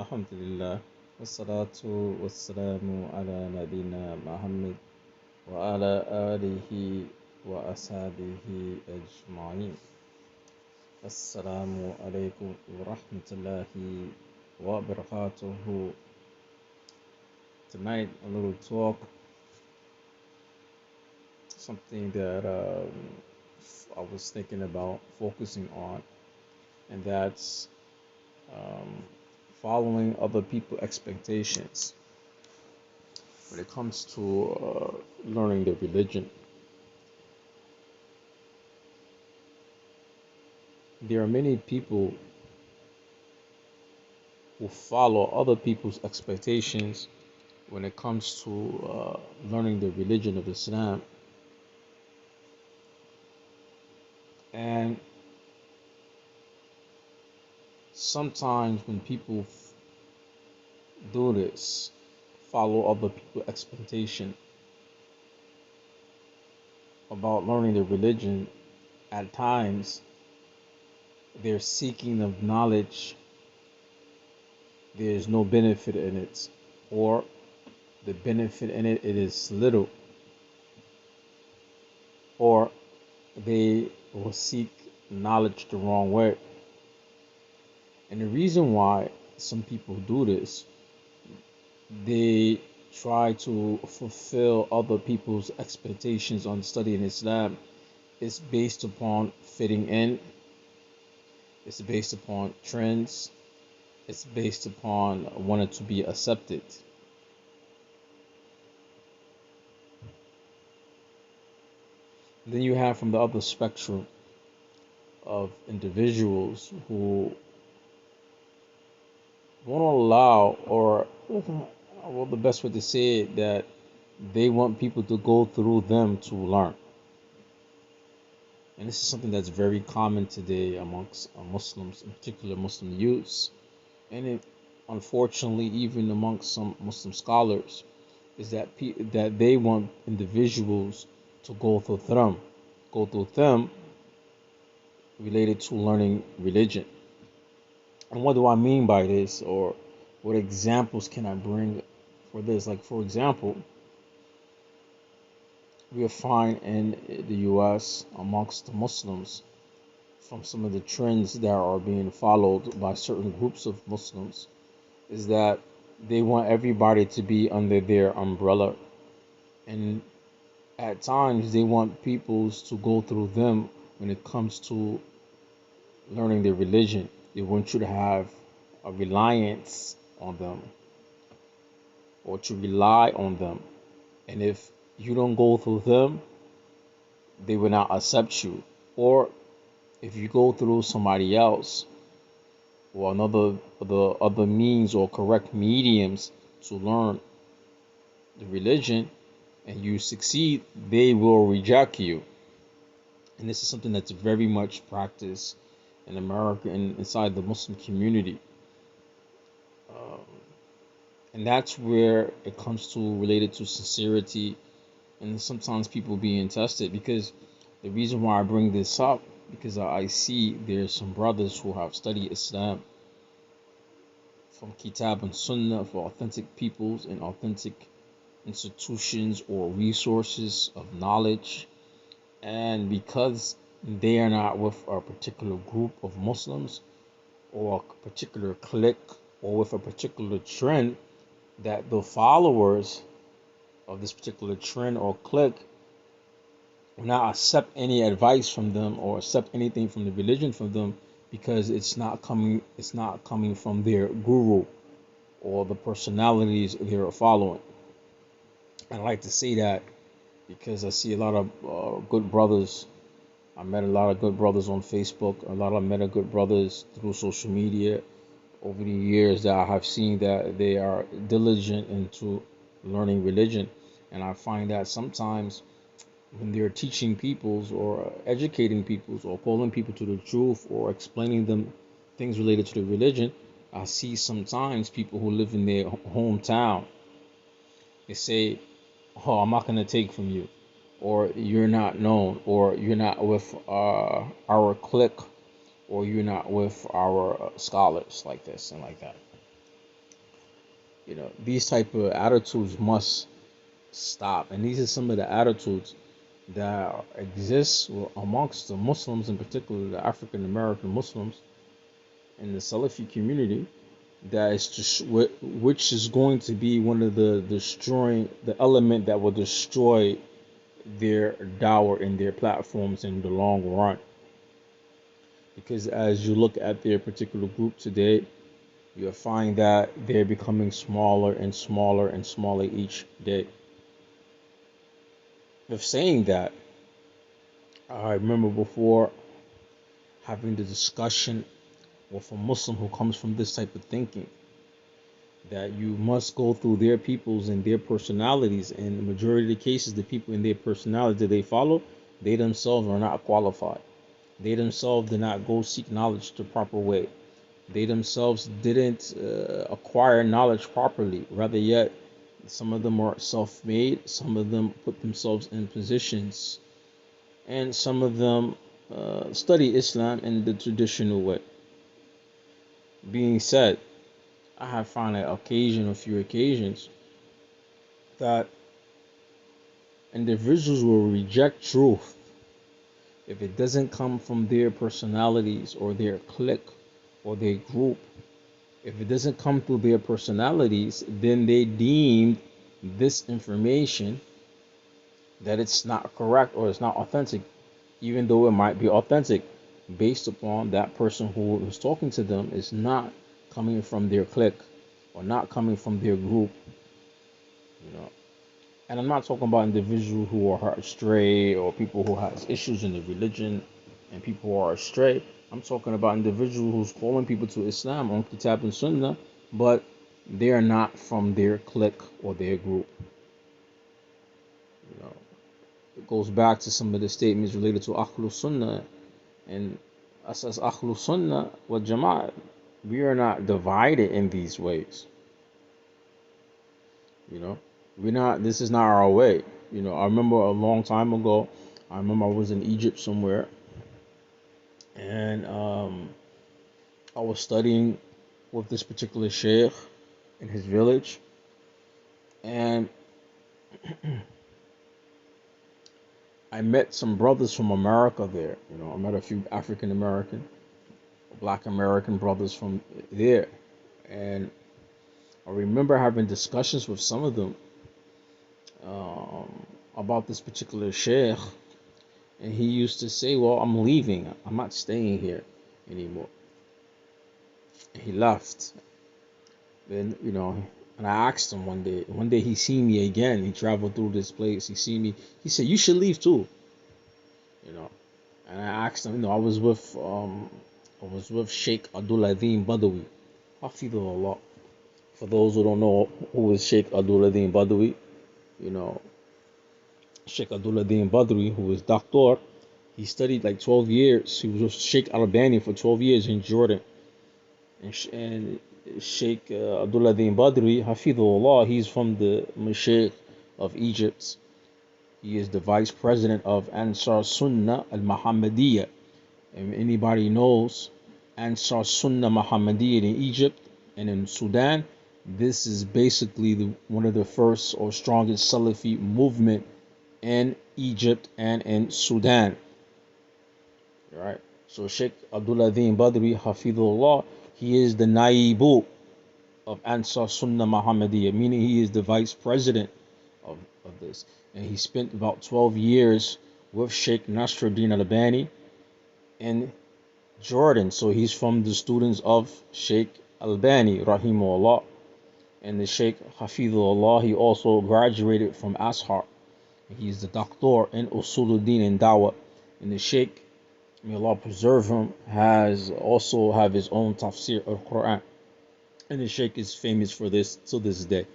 Alhamdulillah, wassalatu wassalamu ala nabina Muhammad wa ala alihi wa ashabihi ajma'in. Assalamu alaikum wa rahmatullahi wa barakatuhu. Tonight, a little talk, something that I was thinking about focusing on, and that's um, following other people's expectations when it comes to learning the religion. There are many people who follow other people's expectations when it comes to learning the religion of Islam. And sometimes when people do this, follow other people's expectation about learning the religion, at times they're seeking of knowledge, there's no benefit in it, or the benefit in it is little, or they will seek knowledge the wrong way. And the reason why some people do this, they try to fulfill other people's expectations on studying Islam, is based upon fitting in, it's based upon trends, it's based upon wanting to be accepted. Then you have from the other spectrum of individuals who won't allow, or well, the best way to say it, that they want people to go through them to learn. And this is something that's very common today amongst Muslims, in particular Muslim youths, and it, unfortunately, even amongst some Muslim scholars, is that they want individuals to go through them related to learning religion. And what do I mean by this, or what examples can I bring for this? Like, for example, we'll find in the US amongst the Muslims, from some of the trends that are being followed by certain groups of Muslims, is that they want everybody to be under their umbrella. And at times they want peoples to go through them when it comes to learning their religion. They want you to have a reliance on them, or to rely on them. And if you don't go through them, they will not accept you. Or if you go through somebody else, or the other means or correct mediums to learn the religion, and you succeed, they will reject you. And this is something that's very much practiced in America and inside the Muslim community. Um, and that's where it comes to related to sincerity, and sometimes people being tested. Because the reason why I bring this up, because I see there's some brothers who have studied Islam from Kitab and Sunnah for authentic peoples and authentic institutions or resources of knowledge, and because they are not with a particular group of Muslims or a particular clique or with a particular trend, that the followers of this particular trend or clique will not accept any advice from them or accept anything from the religion from them, because it's not coming from their guru or the personalities they're following. I like to say that because I see a lot of good brothers. I met a lot of good brothers on Facebook. A lot of met good brothers through social media over the years that I have seen that they are diligent into learning religion. And I find that sometimes when they're teaching peoples or educating peoples or calling people to the truth or explaining them things related to the religion, I see sometimes people who live in their hometown, they say, "Oh, I'm not gonna take from you," or "You're not known," or "You're not with our clique," or "You're not with our scholars," like this and like that. These type of attitudes must stop. And these are some of the attitudes that exist amongst the Muslims, in particular the African American Muslims in the Salafi community, that is just which is going to be one of the element that will destroy their dawah and their platforms in the long run. Because as you look at their particular group today, you'll find that they're becoming smaller and smaller and smaller each day. With saying that, I remember before having the discussion with a Muslim who comes from this type of thinking, that you must go through their peoples and their personalities. And the majority of the cases, the people in their personality that they follow, they themselves are not qualified. They themselves did not go seek knowledge the proper way. They themselves didn't acquire knowledge properly. Rather yet, some of them are self-made. Some of them put themselves in positions, and some of them study Islam in the traditional way. Being said, I have found a few occasions, that individuals will reject truth if it doesn't come from their personalities or their clique or their group. If it doesn't come through their personalities, then they deem this information that it's not correct or it's not authentic, even though it might be authentic, based upon that person who is talking to them is not coming from their clique or not coming from their group. you know and I'm not talking about individuals who are astray or people who has issues in the religion and people who are astray. I'm talking about individuals who's calling people to Islam on Kitab and Sunnah, but they are not from their clique or their group. You know, it goes back to some of the statements related to Ahlul Sunnah, and us as Ahlul Sunnah wal Jama'at, we are not divided in these ways. You know, we're not. This is not our way. I remember a long time ago. I remember I was in Egypt somewhere, and I was studying with this particular sheikh in his village, and I met some brothers from America there. I met a few African American, Black American brothers from there, and I remember having discussions with some of them about this particular sheikh, and he used to say, "Well, I'm leaving. I'm not staying here anymore." And he left. Then, and I asked him one day. One day he seen me again. He traveled through this place. He seen me. He said, "You should leave too." You know. And I asked him. I was with Sheikh Abdul Azim Badawi. Hafidhullah. For those who don't know who is Sheikh Abdul Azim Badawi, you know, Sheikh Abdul Azim Badawi, who is doctor, he studied like 12 years. He was with Sheikh Albani for 12 years in Jordan. And Sheikh Abdullah Din Badri, Hafidhullah, he's from the Mashaykh of Egypt. He is the vice president of Ansar Sunnah al Muhammadiyah. And anybody knows Ansar Sunnah Muhammadiyah in Egypt and in Sudan, this is basically one of the first or strongest Salafi movement in Egypt and in Sudan. Right? So Sheikh Abdullah Din Badri, Hafidhullah, he is the Naibu of Ansar Sunnah Muhammadiyah, meaning he is the vice president of this. And he spent about 12 years with Sheikh Nasruddin Albani in Jordan. So he's from the students of Sheikh Albani, Rahimahullah. And the Sheikh Hafidhullah, he also graduated from Ashar. He's the doctor in Usuluddin and Dawah. And the Sheikh, may Allah preserve him, has also have his own tafsir of Quran. And the Sheikh is famous for this to this day.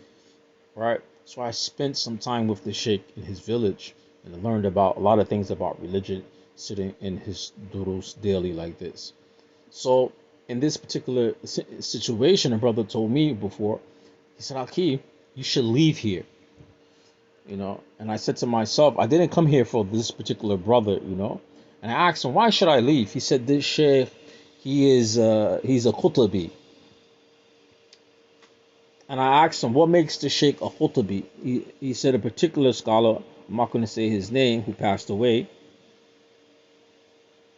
Right? So I spent some time with the Sheikh in his village and I learned about a lot of things about religion, sitting in his durus daily like this. So in this particular situation, a brother told me before, he said, "Aki, you should leave here." And I said to myself, I didn't come here for this particular brother, And I asked him, "Why should I leave?" He said, "This sheikh, he's a Qutbi." And I asked him, what makes the Sheikh a Khutabi? He said a particular scholar, I'm not going to say his name, who passed away,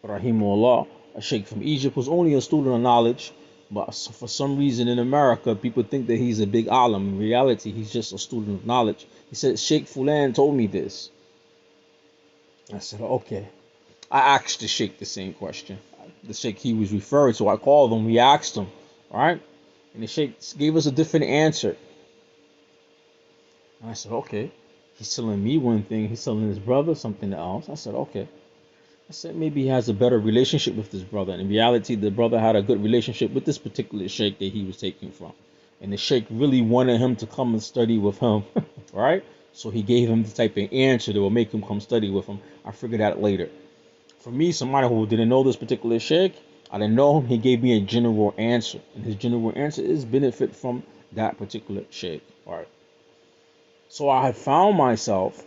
Rahimullah, a Sheikh from Egypt, was only a student of knowledge, but for some reason in America, people think that he's a big alim. In reality, he's just a student of knowledge. He said, Sheikh Fulan told me this. I said, okay. I asked the Sheikh the same question. The Sheikh he was referring to, I called him, we asked him, all right? And the Sheikh gave us a different answer. And I said, okay. He's telling me one thing, he's telling his brother something else. I said, okay. I said, maybe he has a better relationship with his brother. And in reality, the brother had a good relationship with this particular Sheikh that he was taking from. And the Sheikh really wanted him to come and study with him, right? So he gave him the type of answer that will make him come study with him. I figured out later. For me, somebody who didn't know this particular Sheikh, I didn't know him, he gave me a general answer. And his general answer is benefit from that particular Sheikh. All right. So I had found myself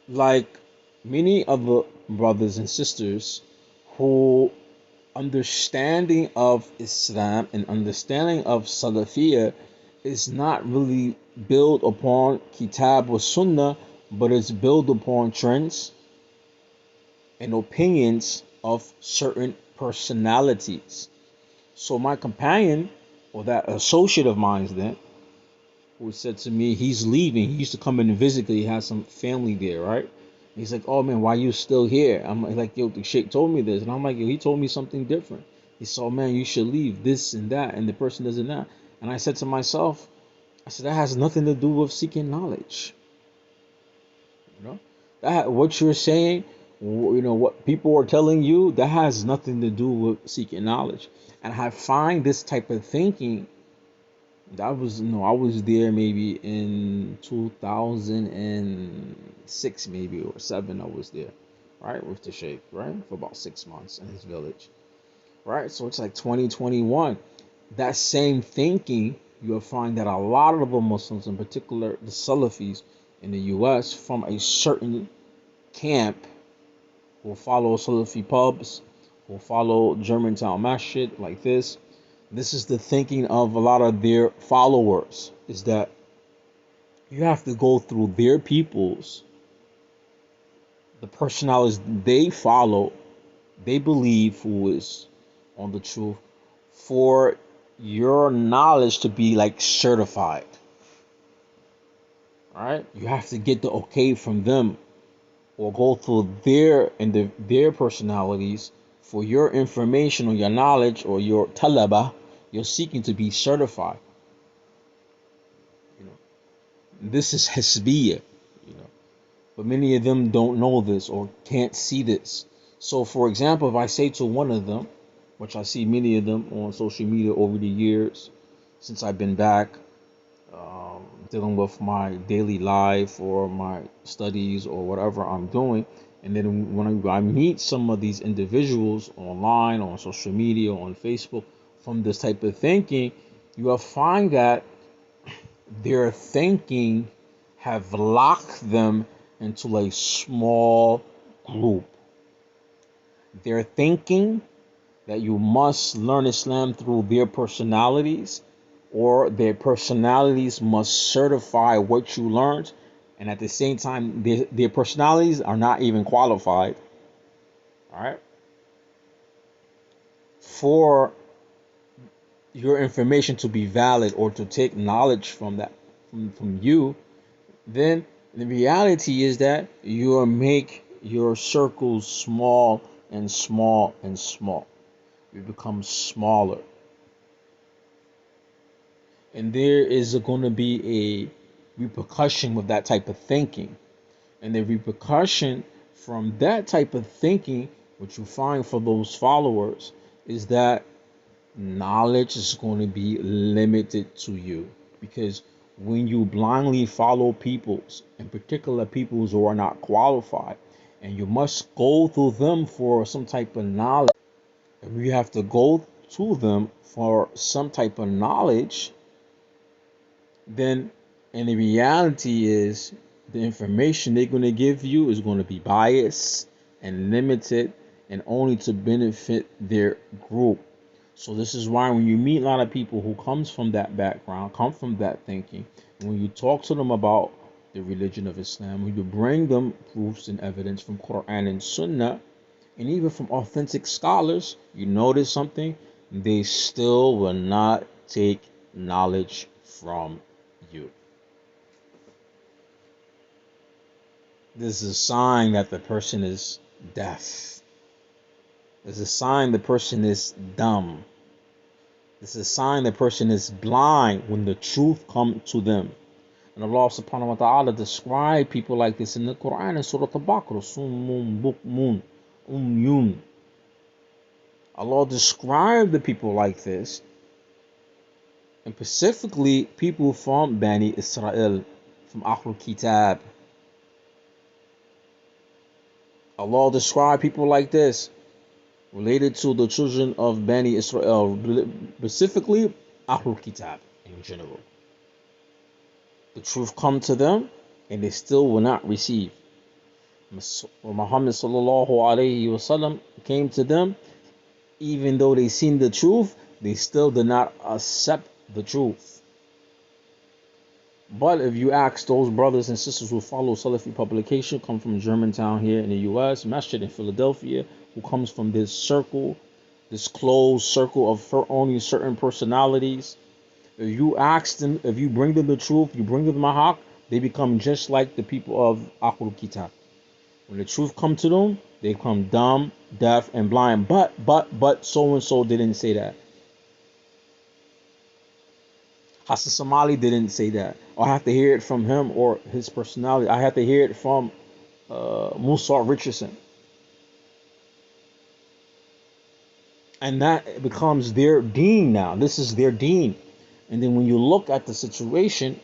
like many other brothers and sisters who understanding of Islam and understanding of Salafiyah is not really built upon Kitab or Sunnah, but it's built upon trends and opinions of certain personalities. So my companion, or that associate of mine then, who said to me he's leaving. He used to come in and visit because he has some family there, right? He's like, oh man, why you still here? I'm like, yo, the Sheikh told me this. And I'm like, yo, he told me something different. He said, oh man, you should leave this and that. And the person doesn't that. And I said to myself, I said, that has nothing to do with seeking knowledge. You know, that what you're saying, you know, what people are telling you, that has nothing to do with seeking knowledge. And I find this type of thinking. That was no, I was there maybe in 2006 maybe or seven. I was there, right, with the Sheikh, right, for about 6 months in his village, right. So it's like 2021. That same thinking, you'll find that a lot of the Muslims, in particular the Salafis in the U.S., from a certain camp, will follow Salafi pubs, will follow Germantown Masjid like this. This is the thinking of a lot of their followers, is that you have to go through their peoples, the personalities they follow, they believe who is on the truth, for your knowledge to be like certified. All right, you have to get the okay from them, or go through their personalities for your information or your knowledge or your talaba. You're seeking to be certified. You know, this is Hisbiyah, you know. But many of them don't know this or can't see this. So for example, if I say to one of them, which I see many of them on social media over the years, since I've been back, dealing with my daily life or my studies or whatever I'm doing, and then when I meet some of these individuals online, on social media, on Facebook, from this type of thinking, you will find that their thinking have locked them into a small group. They're thinking that you must learn Islam through their personalities, or their personalities must certify what you learned, and at the same time, their personalities are not even qualified, all right, for your information to be valid or to take knowledge from that from you. Then the reality is that you will make your circles small and small and small. You become smaller. And there is going to be a repercussion with that type of thinking. And the repercussion from that type of thinking, which you find for those followers, is that knowledge is going to be limited to you. Because when you blindly follow peoples, in particular peoples who are not qualified, and you must go through them for some type of knowledge, and you have to go to them for some type of knowledge, then and the reality is the information they're going to give you is going to be biased and limited and only to benefit their group. So this is why when you meet a lot of people who comes from that background, come from that thinking, and when you talk to them about the religion of Islam, when you bring them proofs and evidence from Quran and Sunnah, and even from authentic scholars, you notice something, they still will not take knowledge from you. This is a sign that the person is deaf. This is a sign the person is dumb. This is a sign the person is blind when the truth comes to them. And Allah subhanahu wa ta'ala described people like this in the Quran in Surah Al-Baqarah, Summun Bukmun Umyun. Allah described the people like this, and specifically people from Bani Israel, from Ahlul Kitab. Allah described people like this related to the children of Bani Israel, specifically Ahlul Kitab in general. The truth come to them and they still will not receive. Muhammad sallallahu alayhi wasallam came to them, even though they seen the truth, they still did not accept the truth. But if you ask those brothers and sisters who follow Salafi publication, come from Germantown here in the US, Masjid in Philadelphia, who comes from this circle, this closed circle of only certain personalities, if you ask them, if you bring them the truth, you bring them the Mahaq, they become just like the people of Ahlul Kitab. When the truth comes to them, they become dumb, deaf, and blind. But so and so didn't say that. Hassan Somali didn't say that. I have to hear it from him or his personality. I have to hear it from Musa Richardson. And that becomes their deen now. This is their deen. And then when you look at the situation,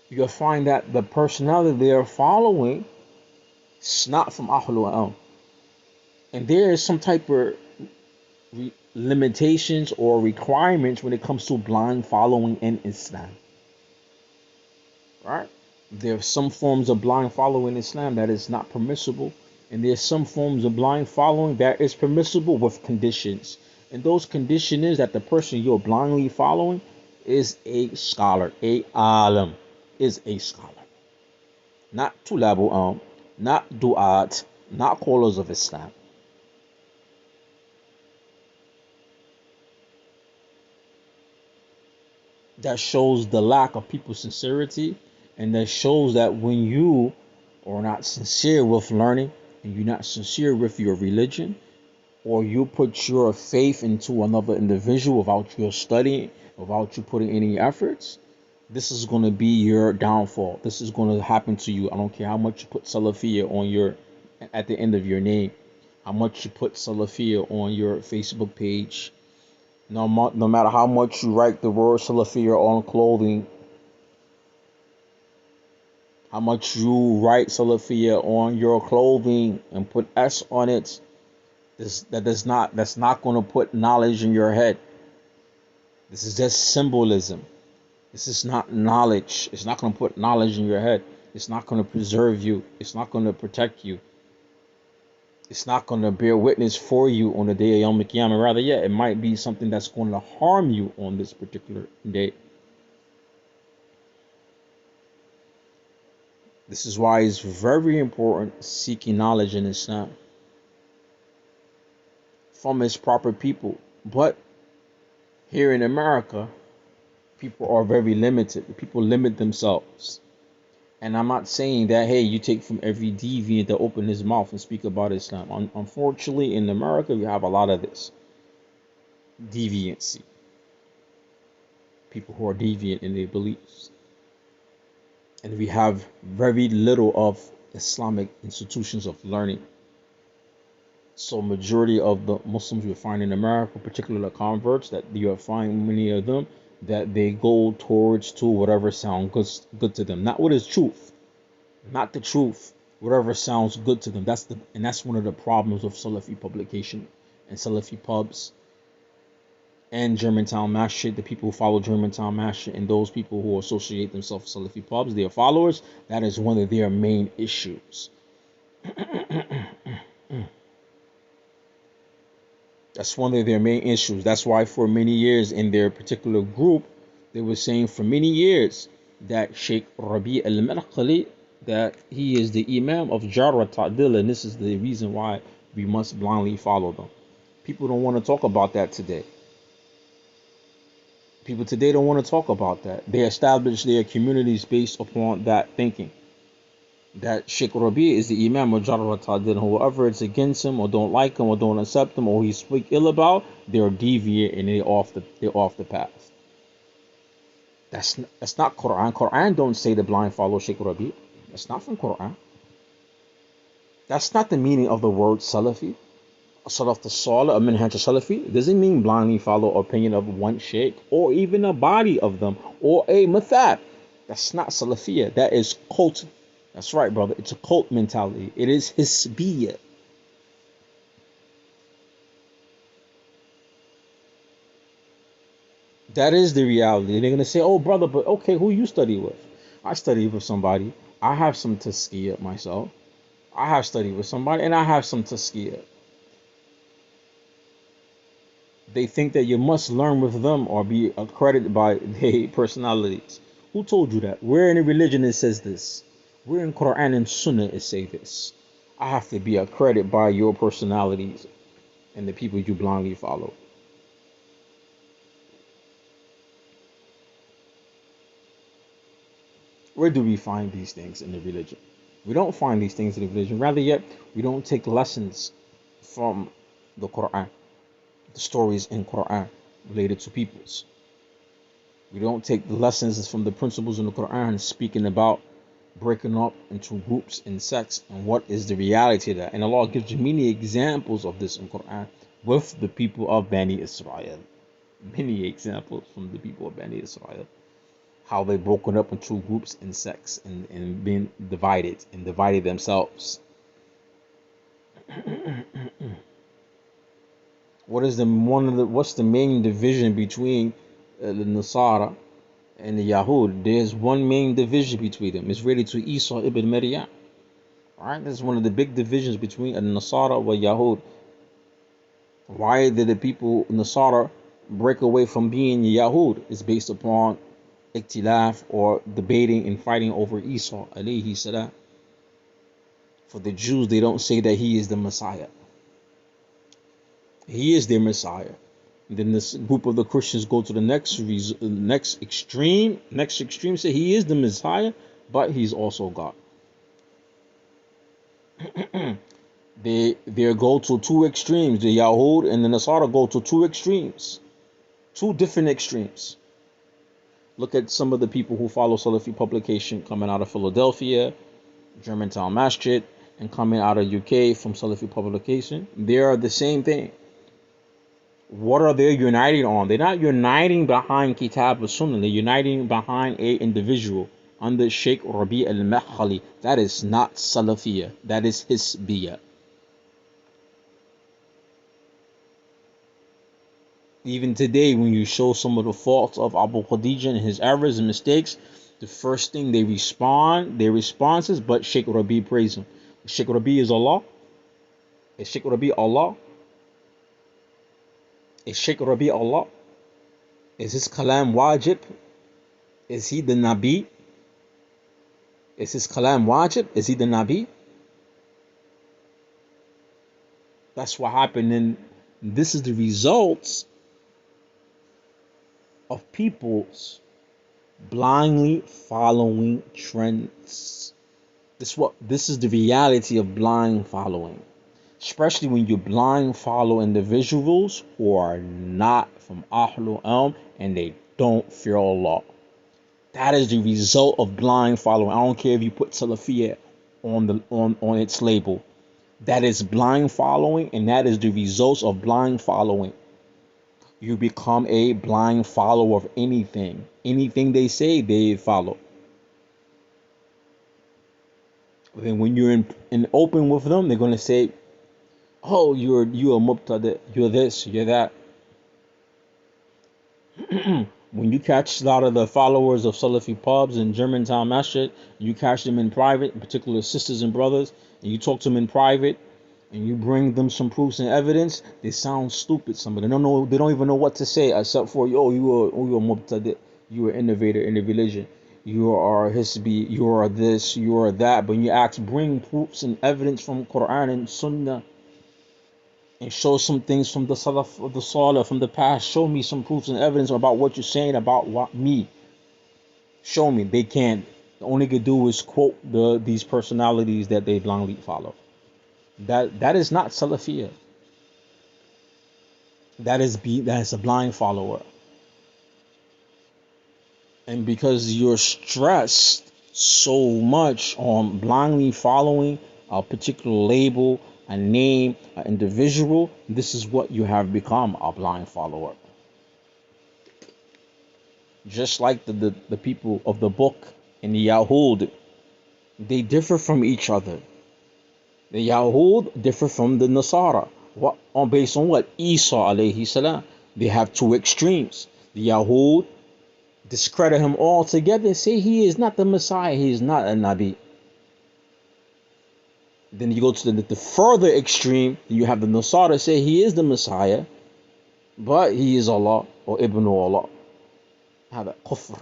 you'll find that the personality they are following is not from Ahlul Ilm. And there is some type of limitations or requirements when it comes to blind following in Islam. Right? There are some forms of blind following in Islam that is not permissible, and there's some forms of blind following that is permissible with conditions. And those conditions is that the person you're blindly following is a scholar, a alim, is a scholar. Not tulabu not du'at, not callers of Islam. That shows the lack of people's sincerity, and that shows that when you are not sincere with learning, and you're not sincere with your religion, or you put your faith into another individual without your studying, without you putting any efforts, this is going to be your downfall. This is going to happen to you. I don't care how much you put Salafiyya on your, at the end of your name, how much you put Salafiyya on your Facebook page, no matter how much you write the word Salafiyya on clothing, how much you write Salafiyya on your clothing and put S on it, that's not going to put knowledge in your head. This is just symbolism. This is not knowledge. It's not going to put knowledge in your head. It's not going to preserve you. It's not going to protect you. It's not going to bear witness for you on the day of Yom Kippur. Rather, yeah, it might be something that's going to harm you on this particular day. This is why it's very important seeking knowledge in Islam from its proper people. But here in America, people are very limited. People limit themselves. And I'm not saying that, hey, you take from every deviant to open his mouth and speak about Islam. Unfortunately, in America, we have a lot of this deviancy. People who are deviant in their beliefs. And we have very little of Islamic institutions of learning. So majority of the Muslims you find in America, particularly the converts, that you find many of them, that they go towards to whatever sounds good to them. Not what is truth. Not the truth. Whatever sounds good to them. That's one of the problems of Salafi publication and Salafi pubs and Germantown Masjid. The people who follow Germantown Masjid and those people who associate themselves with Salafi pubs, their followers, that is one of their main issues. That's one of their main issues. That's why for many years in their particular group, they were saying for many years that Sheikh Rabi al-Malqali, that he is the Imam of Jarrah Ta'dil, and this is the reason why we must blindly follow them. People don't want to talk about that today. People today don't want to talk about that. They establish their communities based upon that thinking. That Sheikh Rabi is the Imam of Jarrah Ta'dil. Whoever is against him or don't like him or don't accept him or he speak ill about, they're deviant and they're off the path. That's not Quran. Quran don't say the blind follow Sheikh Rabi. That's not from Quran. That's not the meaning of the word Salafi. Salaf the Salih, a Minhaj Salafi, it doesn't mean blindly follow opinion of one sheikh or even a body of them or a mathab. That's not Salafiyah. That is cult. That's right, brother. It's a cult mentality. It is Hisbiyah. That is the reality. They're going to say, oh, brother, but okay, who you study with? I study with somebody. I have some tazkiyah myself. I have studied with somebody and I have some tazkiyah. They think that you must learn with them or be accredited by their personalities. Who told you that? Where in the religion it says this? Where in Quran and Sunnah it say this? I have to be accredited by your personalities and the people you blindly follow. Where do we find these things in the religion? We don't find these things in the religion. Rather yet, we don't take lessons from the Quran, the stories in Quran related to peoples. We don't take the lessons from the principles in the Quran speaking about breaking up into groups and sects and what is the reality of that. And Allah gives you many examples of this in Quran with the people of Bani Israel. Many examples from the people of Bani Israel. How they broken up into groups and sects and been divided themselves. What's the main division between the Nasara and the Yahud? There's one main division between them. It's related to Isa ibn Maryam. Alright, this is one of the big divisions between the Nasara and Yahud. Why did the people Nasara break away from being Yahud? It's based upon ikhtilaf or debating and fighting over Isa alayhi salam. For the Jews, they don't say that he is the Messiah. He is their Messiah. And then this group of the Christians go to the next extreme. Next extreme say he is the Messiah, but he's also God. they go to two extremes. The Yahud and the Nasara go to two extremes, two different extremes. Look at some of the people who follow Salafi publication coming out of Philadelphia, Germantown Masjid, and coming out of UK from Salafi publication. They are the same thing. What are they uniting on? They're not uniting behind Kitab al-Sunnah. They're uniting behind a individual under Sheikh Rabi al-Malqali. That is not Salafiyah. That is Hisbiyah. Even today, when you show some of the faults of Abu Khadija and his errors and mistakes, the first thing their response is, but Sheikh Rabi praise him. Sheikh Rabi is Allah. Is Sheikh Rabi Allah? Is Sheikh Rabi Allah? Is his kalam wajib? Is he the Nabi? Is his kalam wajib? Is he the Nabi? That's what happened, and this is the results of people's blindly following trends. This is the reality of blind following, especially when you blind follow individuals who are not from Ahlul Ilm and they don't fear Allah. That is the result of blind following. I don't care if you put Salafiyah on its label. That is blind following, and that is the results of blind following. You become a blind follower of anything. Anything they say, they follow. Then when you're in open with them, they're going to say, oh, you're mubtada, you're this, you're that. When you catch a lot of the followers of Salafi pubs in Germantown Masjid, you catch them in private, in particular sisters and brothers, and you talk to them in private, and you bring them some proofs and evidence, they sound stupid. Some of them don't know. They don't even know what to say except for, "Yo, you are mubtadi, you are innovator in the religion. You are hisbi, you are this, you are that." But when you ask, bring proofs and evidence from Quran and Sunnah, and show some things from the Salaf of the Salih from the past. Show me some proofs and evidence about what you're saying about me. Show me. They can't. The only they do is quote these personalities that they blindly follow. That is not Salafiyah. That is a blind follower. And because you're stressed so much on blindly following a particular label, a name, an individual, this is what you have become, a blind follower. Just like the people of the book and the Yahud, they differ from each other. The Yahud differ from the Nasara. What on based on what? Isa alayhi salam. They have two extremes. The Yahud discredit him altogether and say he is not the Messiah, he is not a Nabi. Then you go to the further extreme, you have the Nasara say he is the Messiah, but he is Allah or Ibn Allah. Have a kufr.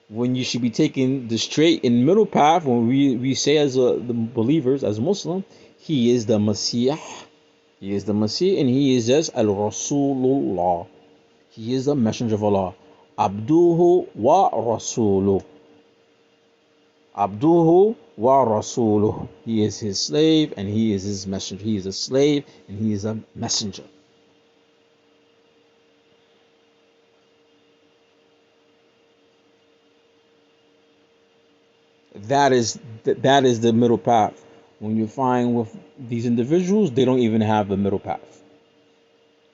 When you should be taking the straight and middle path, when we say as the believers, as Muslim, he is the Messiah. He is the Messiah and he is just Al-Rasulullah. He is the messenger of Allah. Abduhu wa Rasuluh. Abduhu wa Rasuluh. He is his slave and he is his messenger. He is a slave and he is a messenger. That is the middle path. When you find with these individuals, they don't even have the middle path.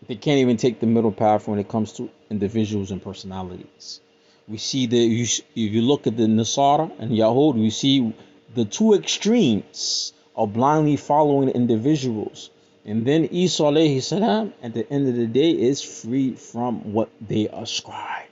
They can't even take the middle path when it comes to individuals and personalities. We see if you look at the Nasara and Yahud, we see the two extremes of blindly following individuals. And then Isa alayhi salam, at the end of the day, is free from what they ascribe.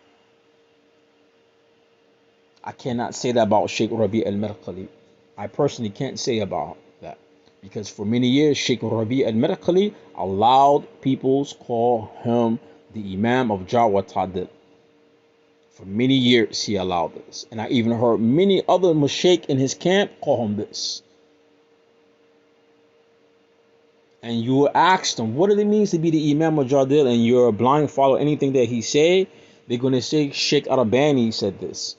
I cannot say that about Sheikh Rabi al-Mirqali. I personally can't say about that. Because for many years, Sheikh Rabi al-Mirqali allowed people to call him the Imam of Jawat Tadil. For many years, he allowed this. And I even heard many other mashaykh in his camp call him this. And you ask them, what it means to be the Imam of Jadil, and you're a blind follower, anything that he say, they're going to say Sheikh Arabani said this.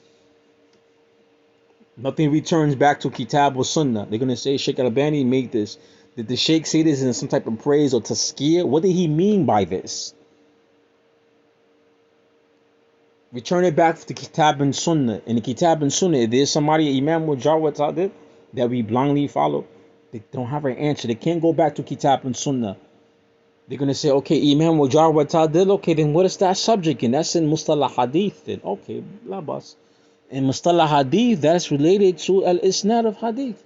Nothing returns back to Kitab or Sunnah. They're going to say Sheikh Albani made this. Did the Sheikh say this in some type of praise or tazkiyah? What did he mean by this? Return it back to Kitab and Sunnah. In the Kitab and Sunnah, if there's somebody, Imam Mujawwad Tadid, that we blindly follow, they don't have an answer. They can't go back to Kitab and Sunnah. They're going to say, okay, Imam Mujawwad Tadid, okay, then what is that subject in? That's in Mustalah Hadith then. Okay, labas. In Mustalah Hadith, that's related to al-isnad of Hadith.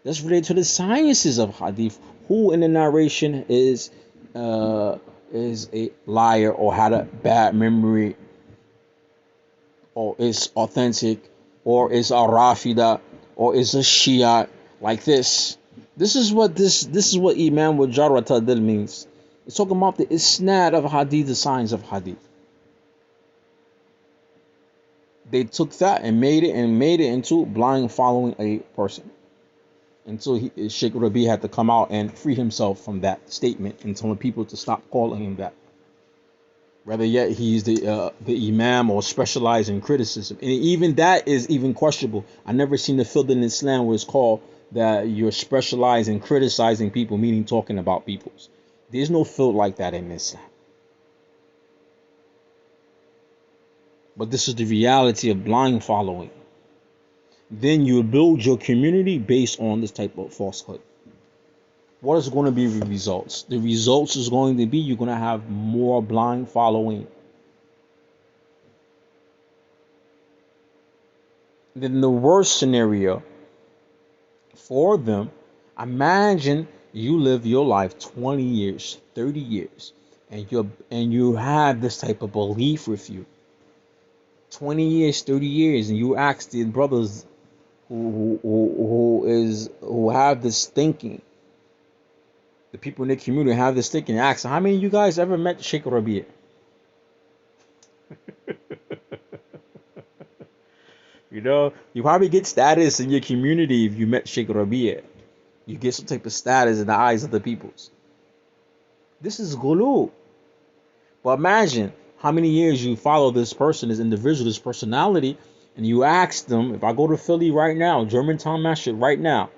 That's related to the sciences of Hadith. Who in the narration is a liar or had a bad memory, or is authentic, or is a Rafida, or is a Shia, like this. This is what Imam Wajarra Tadil means. It's talking about the isnad of Hadith, the science of Hadith. They took that and made it into blind following a person, until Sheikh Rabi had to come out and free himself from that statement and telling people to stop calling him that. Rather yet, he's the imam or specialized in criticism, and even that is even questionable. I never seen the field in Islam where it's called that you're specialized in criticizing people, meaning talking about peoples. There's no field like that in Islam. But this is the reality of blind following. Then you build your community based on this type of falsehood. What is going to be the results? The results is going to be you're going to have more blind following. Then the worst scenario for them, imagine you live your life 20 years, 30 years, and you have this type of belief with you. 20 years, 30 years, and you ask the brothers who have this thinking, people in the community have this thinking, ask how many of you guys ever met Sheikh Rabi'? You probably get status in your community if you met Sheikh Rabi'. You get some type of status in the eyes of the peoples. This is gulu. But imagine how many years you follow this person, this individual, this personality, and you ask them, if I go to Philly right now, Germantown, Massachusetts right now,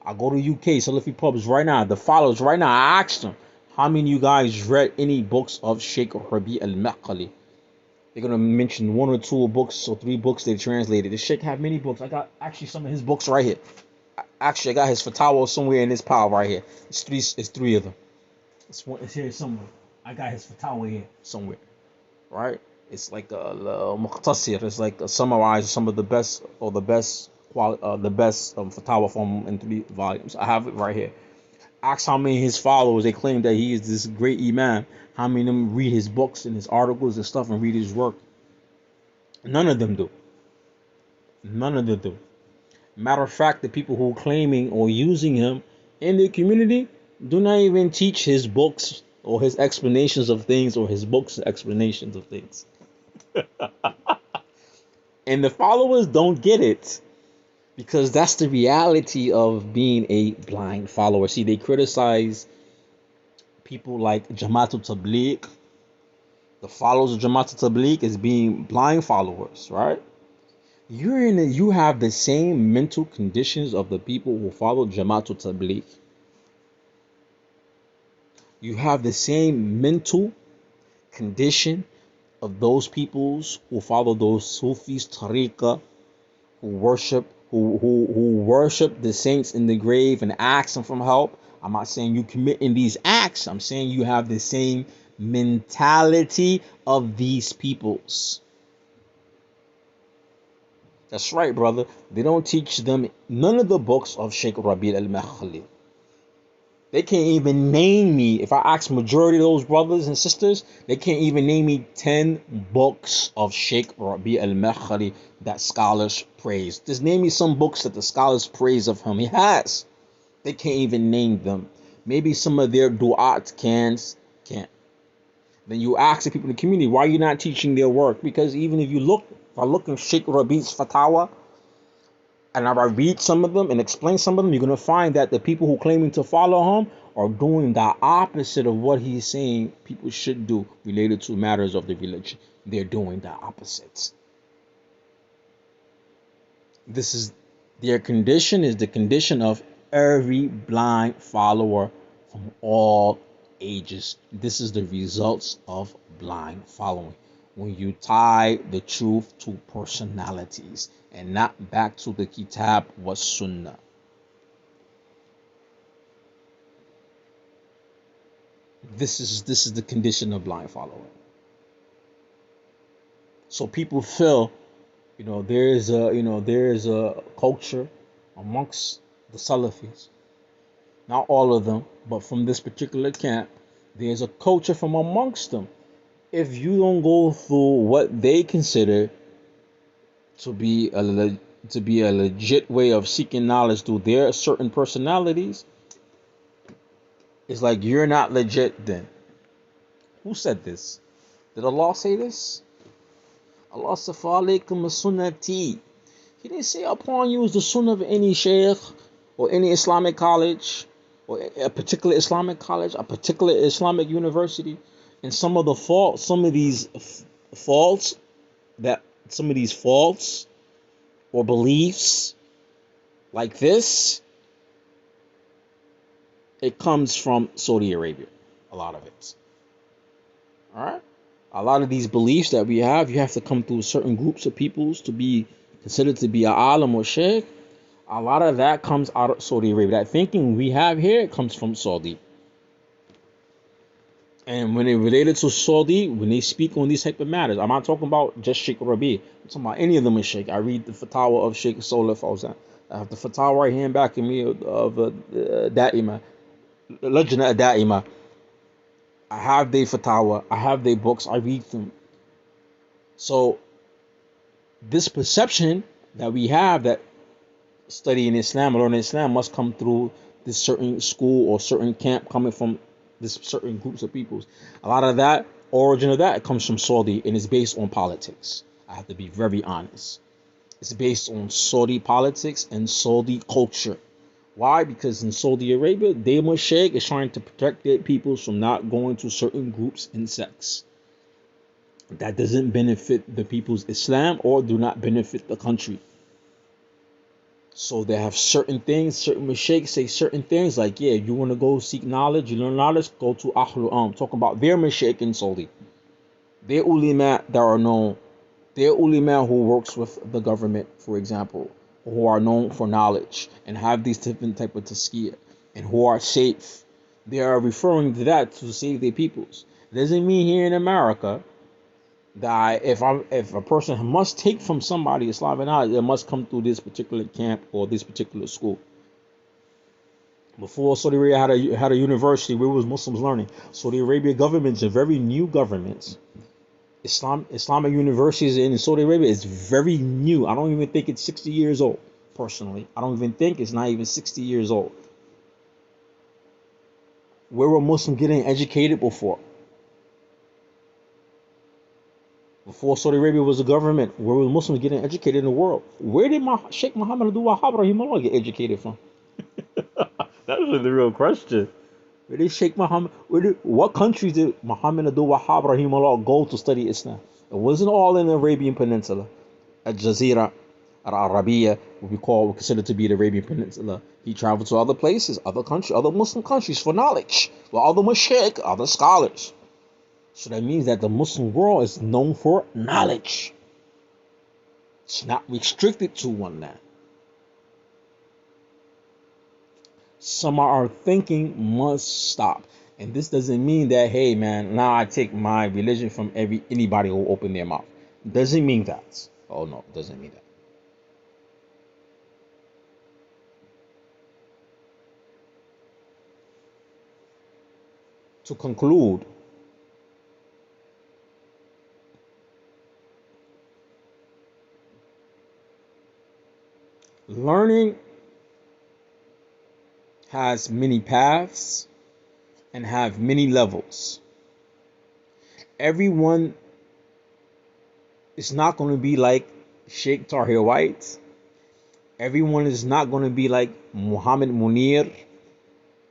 I go to UK, Salafi pubs right now, the followers right now, I asked them, how many of you guys read any books of Sheikh Rabi al-Maqali? They're going to mention one or two books or three books they translated. The Sheikh have many books. I got actually some of his books right here. Actually, I got his fatwa somewhere in this pile right here. It's three of them. It's here somewhere. I got his fatwa here somewhere. Right? It's like a muqtasir. It's like a summarize some of the best fatwa from in 3 volumes. I have it right here. Ask how many of his followers they claim that he is this great imam. How many of them read his books and his articles and stuff and read his work? None of them do. None of them do. Matter of fact, the people who are claiming or using him in the community do not even teach his books or his explanations of things or his books and explanations of things. And the followers don't get it because that's the reality of being a blind follower. See, they criticize people like Jamaatul Tabligh. The followers of Jamaatul Tabligh is being blind followers, right? You have the same mental conditions of the people who follow Jamaatul Tabligh. You have the same mental condition of those peoples who follow those Sufis, Tariqah, who worship the saints in the grave and ask them for help. I'm not saying you committing these acts. I'm saying you have the same mentality of these peoples. That's right, brother. They don't teach them none of the books of Sheikh Rabi' al-Makhali. They can't even name me. If I ask majority of those brothers and sisters, they can't even name me 10 books of Sheikh Rabi' al-Makhali that scholars praise. Just name me some books that the scholars praise of him. He has. They can't even name them. Maybe some of their du'at can't. Then you ask the people in the community, why are you not teaching their work? Because even if I look in Sheikh Rabi's fatwa, and I read some of them and explain some of them, you're going to find that the people who are claiming to follow him are doing the opposite of what he's saying people should do related to matters of the religion. They're doing the opposite. This is their condition, is the condition of every blind follower from all ages. This is the results of blind following. When you tie the truth to personalities and not back to the kitab wa sunnah. This is the condition of blind following. So people feel, there is a culture amongst the Salafis. Not all of them, but from this particular camp, there's a culture from amongst them. If you don't go through what they consider to be a legit way of seeking knowledge through their certain personalities, it's like you're not legit then. Who said this? Did Allah say this? Allah safa alaykum sunnati. He didn't say upon you is the sunnah of any sheikh or any Islamic college or a particular Islamic college, a particular Islamic university. And some of these faults or beliefs like this, it comes from Saudi Arabia. A lot of it. All right? A lot of these beliefs that we have, you have to come through certain groups of peoples to be considered to be an alim or sheikh. A lot of that comes out of Saudi Arabia. That thinking we have here, it comes from Saudi. And when it related to Saudi, when they speak on these type of matters, I'm not talking about just Sheikh Rabi. I'm talking about any of them is Sheikh. I read the fatwa of Sheikh Salih Fawzan. I have the fatwa right hand back in me of Da'ima, Lajna Da'ima. I have their fatwa. I have their books. I read them. So this perception that we have that studying Islam or learning Islam must come through this certain school or certain camp coming from this certain groups of peoples. A lot of that origin of that comes from Saudi, and it's based on politics. I have to be very honest. It's based on Saudi politics and Saudi culture. Why? Because in Saudi Arabia, their Sheikh is trying to protect their peoples from not going to certain groups and sects. That doesn't benefit the people's Islam or do not benefit the country. So they have certain things, certain mashayikh say certain things like, yeah, you want to go seek knowledge, you learn knowledge, go to Ahlul talk about their mashayikh in Saudi. Their ulama that are known, their ulama who works with the government, for example, who are known for knowledge and have these different type of tazkiyah and who are safe. They are referring to that to save their peoples. It doesn't mean here in America that if a person must take from somebody Islamic knowledge, it must come through this particular camp or this particular school. Before Saudi Arabia had a university where was Muslims learning. Saudi Arabia government's a very new government. Islamic universities in Saudi Arabia is very new. I don't even think it's 60 years old. Personally, I don't even think it's not even 60 years old. Where were Muslims getting educated before? Before Saudi Arabia was a government, where were Muslims getting educated in the world? Where did Sheikh Muhammad Abdul Wahhab rahimahullah get educated from? That's really the real question. Where did Sheikh Muhammad? What countries did Muhammad Abdul Wahhab rahimahullah go to study Islam? It wasn't all in the Arabian Peninsula. Al Jazeera, Al Arabiya, what we consider to be the Arabian Peninsula. He traveled to other places, other countries, other Muslim countries for knowledge, with other mashayikh, other scholars. So that means that the Muslim world is known for knowledge. It's not restricted to one land. Some of our thinking must stop. And this doesn't mean that, hey man, now I take my religion from anybody who open their mouth. Doesn't mean that. Oh no, doesn't mean that. To conclude, learning has many paths and have many levels. Everyone is not going to be like Sheikh Tahir White. Everyone is not going to be like Muhammad Munir.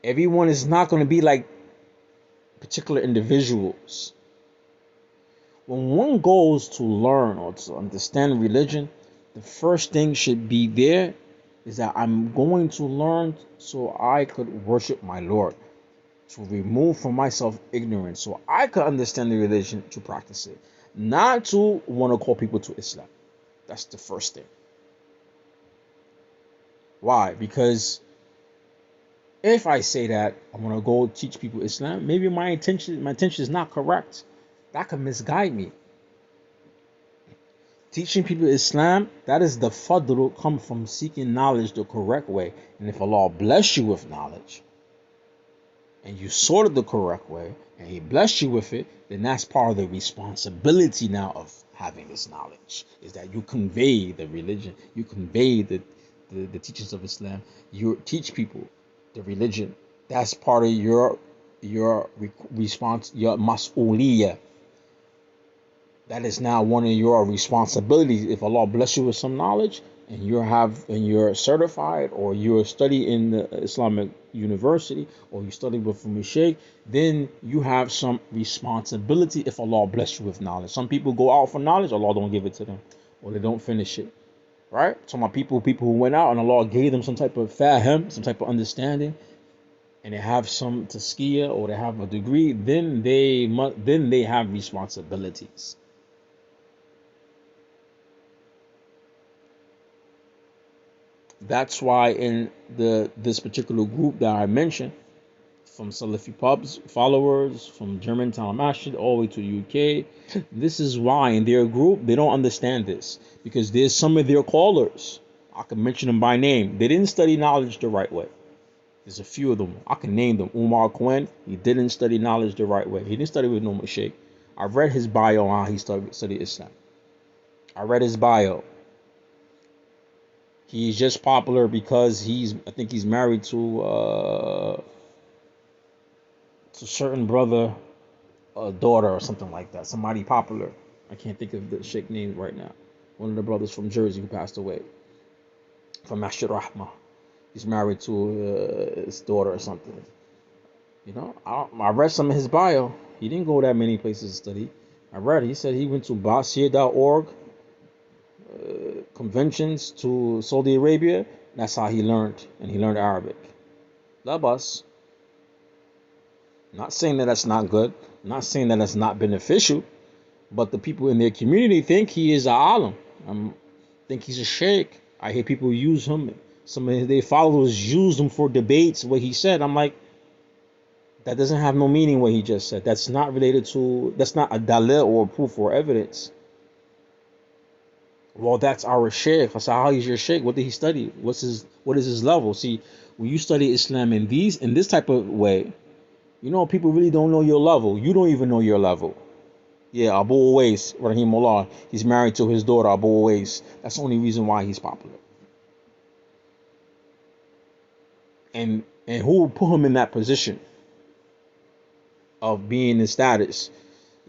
Everyone is not going to be like particular individuals. When one goes to learn or to understand religion, the first thing should be there is that I'm going to learn so I could worship my Lord, to remove from myself ignorance, so I could understand the religion to practice it, not to want to call people to Islam. That's the first thing. Why? Because if I say that I want to go teach people Islam, maybe my intention is not correct. That could misguide me. Teaching people Islam, that is the fadl, come from seeking knowledge the correct way. And if Allah bless you with knowledge, and you sought it the correct way, and He blessed you with it, then that's part of the responsibility now of having this knowledge, is that you convey the religion, you convey the teachings of Islam, you teach people the religion. That's part of your response, your mas'uliyah. That is now one of your responsibilities. If Allah bless you with some knowledge and you're certified, or you're studying in the Islamic university, or you study with a sheikh, then you have some responsibility if Allah bless you with knowledge. Some people go out for knowledge, Allah don't give it to them, or they don't finish it. Right? So my people who went out and Allah gave them some type of fahm, some type of understanding, and they have some tazkiyah or they have a degree, then they have responsibilities. That's why in this particular group that I mentioned, from Salafi pubs followers, from Germantown Masjid all the way to the UK, this is why in their group they don't understand this, because there's some of their callers, I can mention them by name, they didn't study knowledge the right way. There's a few of them, I can name them. Umar Quinn, he didn't study knowledge the right way. He didn't study with no sheikh. I read his bio on how he studied Islam. I read his bio. He's just popular because I think he's married to certain brother, daughter or something like that. Somebody popular. I can't think of the sheikh name right now. One of the brothers from Jersey who passed away from Masjid Rahma. He's married to his daughter or something. You know, I read some of his bio. He didn't go that many places to study. I read. He said he went to Basir.org conventions to Saudi Arabia. That's how he learned, and he learned Arabic. Labas. Not saying that that's not good. Not saying that that's not beneficial. But the people in their community think he is a alim. Think he's a sheikh. I hear people use him. Some of their followers use him for debates. What he said, I'm like, that doesn't have no meaning. What he just said. That's not related to. That's not a dalil or proof or evidence. Well, that's our sheikh. I said, how is your sheikh? What did he study? What is his level? See, when you study Islam in this type of way, you know, people really don't know your level. You don't even know your level. Yeah, Abu Uwais, rahimullah, he's married to his daughter, Abu Uwais. That's the only reason why he's popular. And who put him in that position of being in status?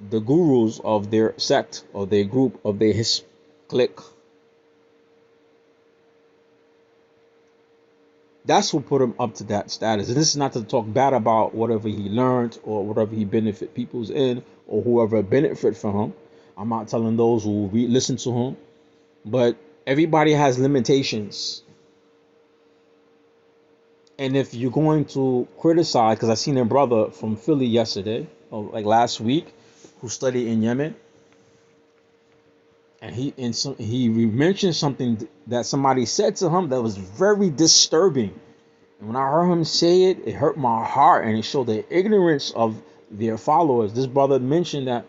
The gurus of their sect, of their group, of their his clique. That's what put him up to that status. And this is not to talk bad about whatever he learned or whatever he benefit people's in or whoever benefit from him. I'm not telling those who listen to him, but everybody has limitations. And if you're going to criticize, because I seen a brother from Philly yesterday, or like last week, who studied in Yemen, and he mentioned something that somebody said to him that was very disturbing. And when I heard him say it, it hurt my heart, and it showed the ignorance of their followers. This brother mentioned that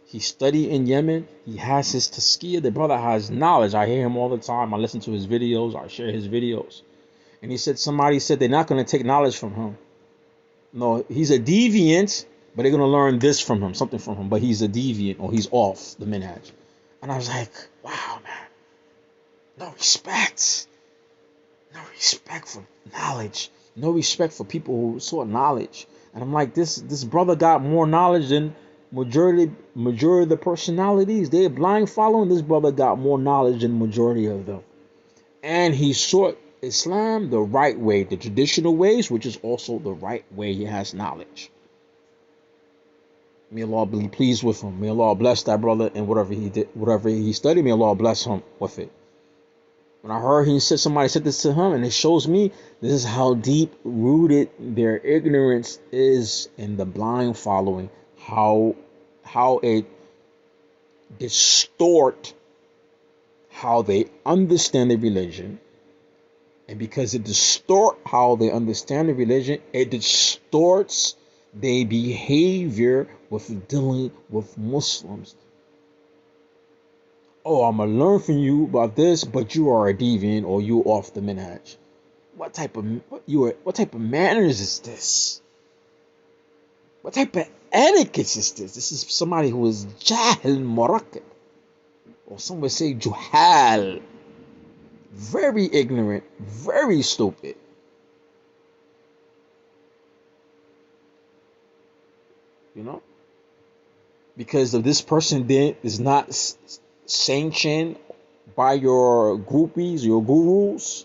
he studied in Yemen. He has his tazkiyah. The brother has knowledge. I hear him all the time. I listen to his videos. I share his videos. And he said somebody said they're not going to take knowledge from him. No, he's a deviant, but they're going to learn this from him, something from him. But he's a deviant, or he's off the minhaj. And I was like, wow, man. No respect. No respect for knowledge. No respect for people who sought knowledge. And I'm like, this brother got more knowledge than majority of the personalities. They're blind following. This brother got more knowledge than majority of them. And he sought Islam the right way, the traditional ways, which is also the right way. He has knowledge. May Allah be pleased with him. May Allah bless that brother and whatever he did, whatever he studied. May Allah bless him with it. When I heard somebody said this to him, and it shows me this is how deep rooted their ignorance is in the blind following. How it distort how they understand the religion. And because it distorts how they understand the religion, it distorts their behavior with dealing with Muslims. Oh, I'm gonna learn from you about this, but you are a deviant or you off the minhaj. What type of manners is this? What type of etiquette is this? This is somebody who is jahil murakkab, or some would say juhal. Very ignorant, very stupid. You know? Because of this person then is not sanctioned by your groupies, your gurus.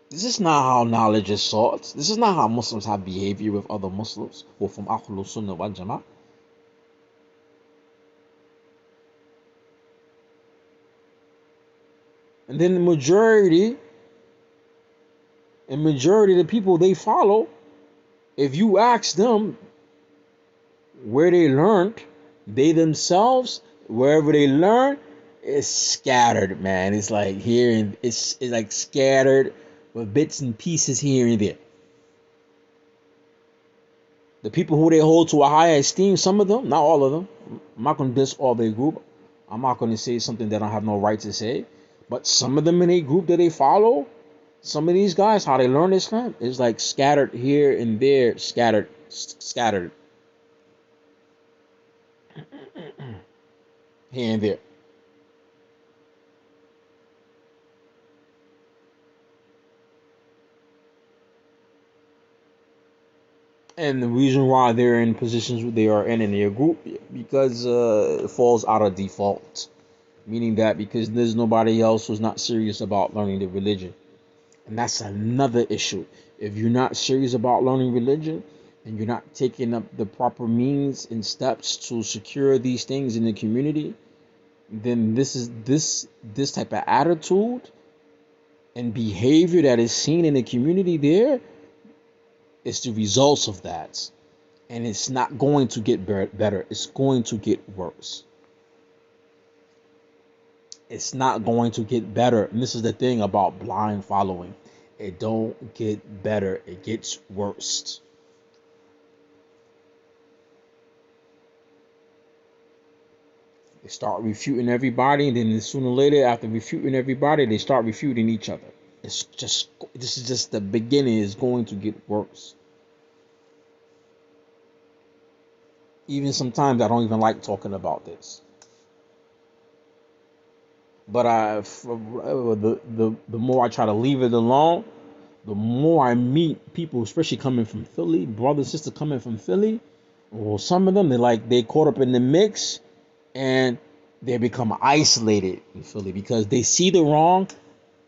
This is not how knowledge is sought. This is not how Muslims have behavior with other Muslims who are from Quran Sunnah wal Jama'ah. And then the majority of the people they follow, if you ask them where they learned, they themselves, wherever they learn, it's scattered, man. It's like here and it's like scattered with bits and pieces here and there. The people who they hold to a higher esteem, some of them, not all of them. I'm not going to diss all their group. I'm not going to say something that I have no right to say. But some of them in a group that they follow, some of these guys, how they learn Islam is like scattered here and there, scattered. Here and there. And the reason why they're in positions they are in their group, because it falls out of default. Meaning that because there's nobody else who's not serious about learning the religion. And that's another issue. If you're not serious about learning religion and you're not taking up the proper means and steps to secure these things in the community, then this type of attitude and behavior that is seen in the community there is the results of that. And it's not going to get better. It's going to get worse. It's not going to get better. And this is the thing about blind following. It don't get better. It gets worse. They start refuting everybody, and then sooner or later, after refuting everybody, they start refuting each other. This is just the beginning. It's going to get worse. Even sometimes I don't even like talking about this. But the more I try to leave it alone, the more I meet people, especially coming from Philly, brother, sister coming from Philly, or some of them they caught up in the mix and they become isolated in Philly because they see the wrong,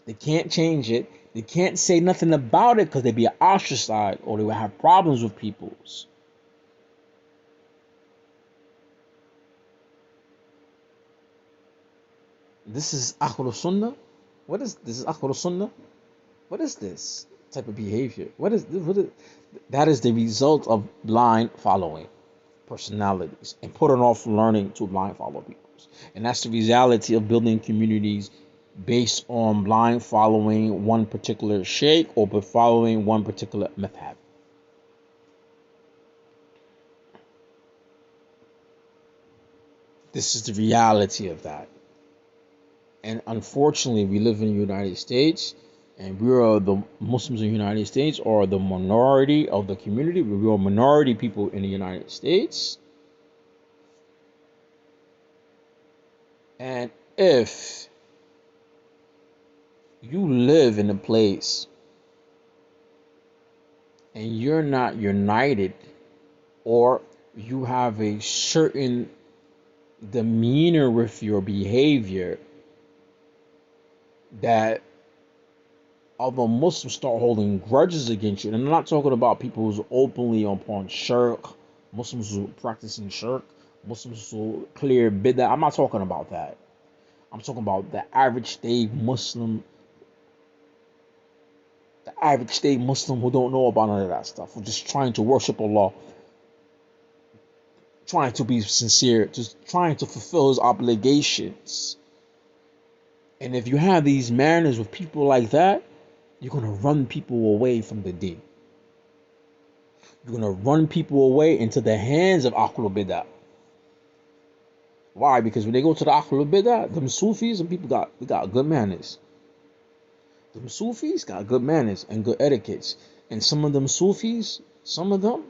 they can't change it, they can't say nothing about it because they be ostracized or they will have problems with people's. This is Akhul Sunnah. What is this? Is Akhul Sunnah? What is this type of behavior? That is the result of blind following personalities and putting off learning to blind follow people. And that's the reality of building communities based on blind following one particular sheikh or following one particular madhab. This is the reality of that. And unfortunately, we live in the United States, and we are the Muslims in the United States are the minority of the community. We are minority people in the United States. And if you live in a place and you're not united, or you have a certain demeanor with your behavior that other Muslims start holding grudges against you, and I'm not talking about people who's openly upon shirk, Muslims who practicing shirk, Muslims who clear bid'ah. I'm not talking about that. I'm talking about the average day Muslim, who don't know about none of that stuff, who just trying to worship Allah, trying to be sincere, just trying to fulfill his obligations. And if you have these manners with people like that, you're going to run people away from the deen. You're going to run people away into the hands of Ahlul Bidah. Why? Because when they go to the Ahlul Bidah, them Sufis and people got good manners. Them Sufis got good manners and good etiquettes. And some of them Sufis, some of them,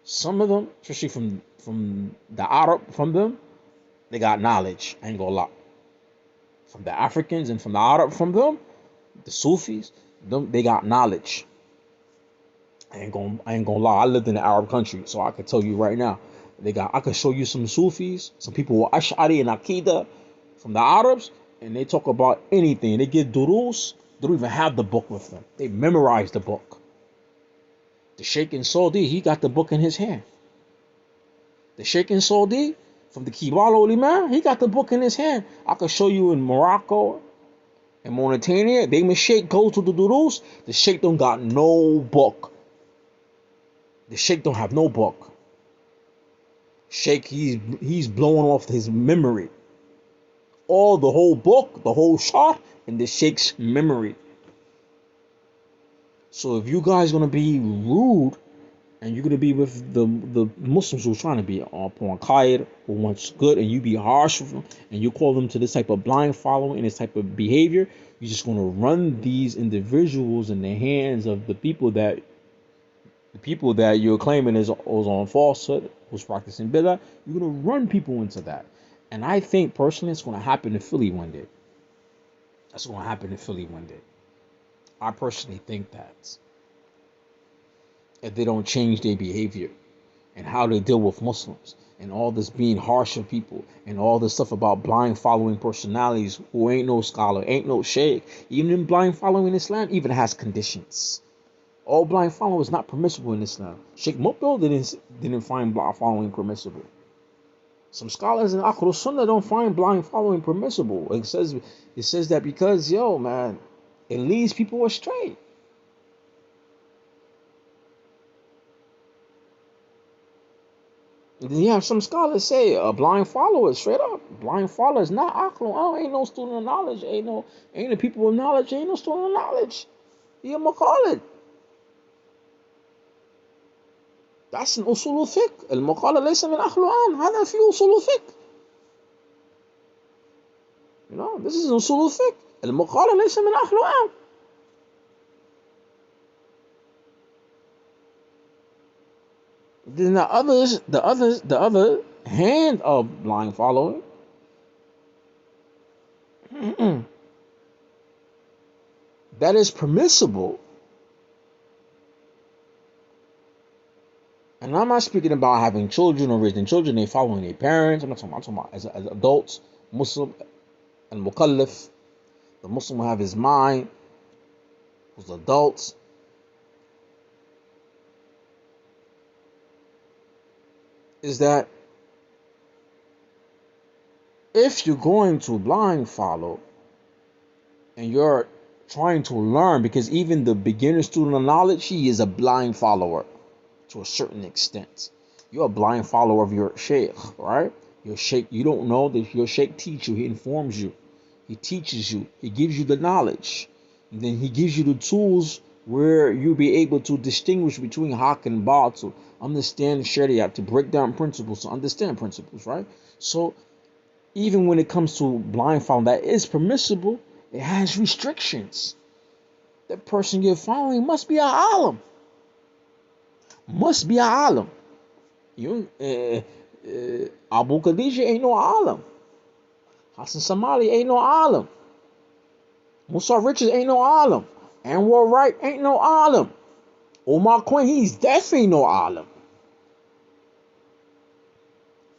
especially from the Arab, from them, they got knowledge. I ain't gonna lie. From the Africans and from the Arab, from them, the Sufis, they got knowledge. I ain't gonna lie. I lived in an Arab country, so I could tell you right now. I could show you some Sufis, some people with Ash'ari and Aqidah from the Arabs, and they talk about anything. They give durus. They don't even have the book with them. They memorize the book. The Sheikh in Saudi, he got the book in his hand. The Sheikh in Saudi, from the Kibar Ulama, he got the book in his hand. I could show you in Morocco and Mauritania, they Sheikh go to the durus. The Sheikh don't got no book. The Sheikh don't have no book. Sheikh, he's blowing off his memory. All the whole book, the whole shot, in the Sheikh's memory. So if you guys gonna be rude and you're gonna be with the Muslims who's trying to be upon khair, who wants good, and you be harsh with them and you call them to this type of blind following and this type of behavior, you're just gonna run these individuals in the hands of the people that you're claiming is on falsehood, who's practicing bid'ah. You're gonna run people into that. And I think personally it's gonna happen in Philly one day. That's gonna happen in Philly one day. I personally think that. if they don't change their behavior and how they deal with Muslims and all this being harsh of people and all this stuff about blind following personalities who ain't no scholar, ain't no sheikh. Even in blind following Islam even has conditions. All blind following is not permissible in Islam. Sheikh Mukbil didn't find blind following permissible. Some scholars in Quran Sunnah don't find blind following permissible. It says that because man, it leads people astray. And then you have some scholars say a blind follower, straight up, blind follower is not aql. Oh, ain't no student of knowledge, ain't the people of knowledge, ain't no student of knowledge. He a muqallid. That's an usul al-fiqh. Al-muqallid laysa min aql. هذا في usul al-fiqh. This is an usul al-fiqh. Al-muqallid laysa min aql. Then the other hand of blind following, that is permissible. And I'm not speaking about having children or raising children, they following their parents. I'm talking about as adults, Muslim and mukallaf. The Muslim will have his mind, who's adults. Is that if you're going to blind follow and you're trying to learn, because even the beginner student of knowledge, he is a blind follower to a certain extent. You're a blind follower of your sheikh, right? Your sheikh, you don't know that your sheikh teaches you, he informs you, he teaches you, he gives you the knowledge, and then he gives you the tools where you'll be able to distinguish between haqq and batil, understand sharia, to break down principles, to understand principles, right? So even when it comes to blind following, that is permissible, it has restrictions. That person you're following must be an alim. Must be an alim. Abu Khadija ain't no alim. Hassan Somali ain't no alim. Musa Richards ain't no alim. Anwar Wright ain't no alim. Omar Quinn, he's definitely no alim.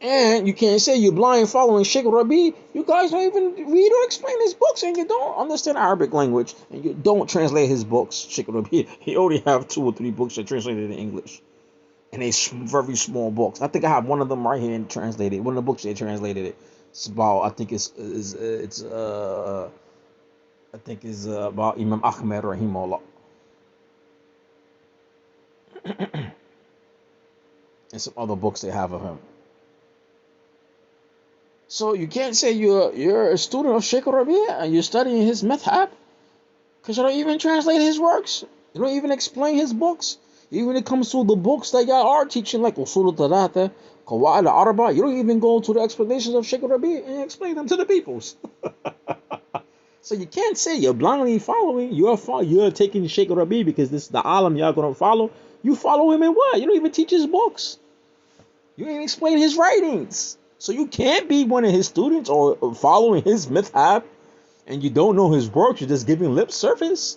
And you can't say you're blind following Sheikh Rabi. You guys don't even read or explain his books, and you don't understand Arabic language, and you don't translate his books. Sheikh Rabi, he only have 2 or 3 books that translated in English, and they very small books. I think I have one of them right here and translated. One of the books they translated it. It's about, I think it's about Imam Ahmed rahimahullah. And some other books they have of him. So you can't say you're a student of Sheikh Rabi' and you're studying his madhab, because you don't even translate his works. You don't even explain his books. Even when it comes to the books that y'all are teaching, like Usul al-Thalatha, Qawaid al-Arba, you don't even go to the explanations of Sheikh Rabi' and explain them to the peoples. So you can't say you're blindly following. You're taking Sheikh Rabi' because this is the alim y'all gonna follow. You follow him in what? You don't even teach his books. You don't even explain his writings. So you can't be one of his students or following his madhab, and you don't know his work. You're just giving lip service.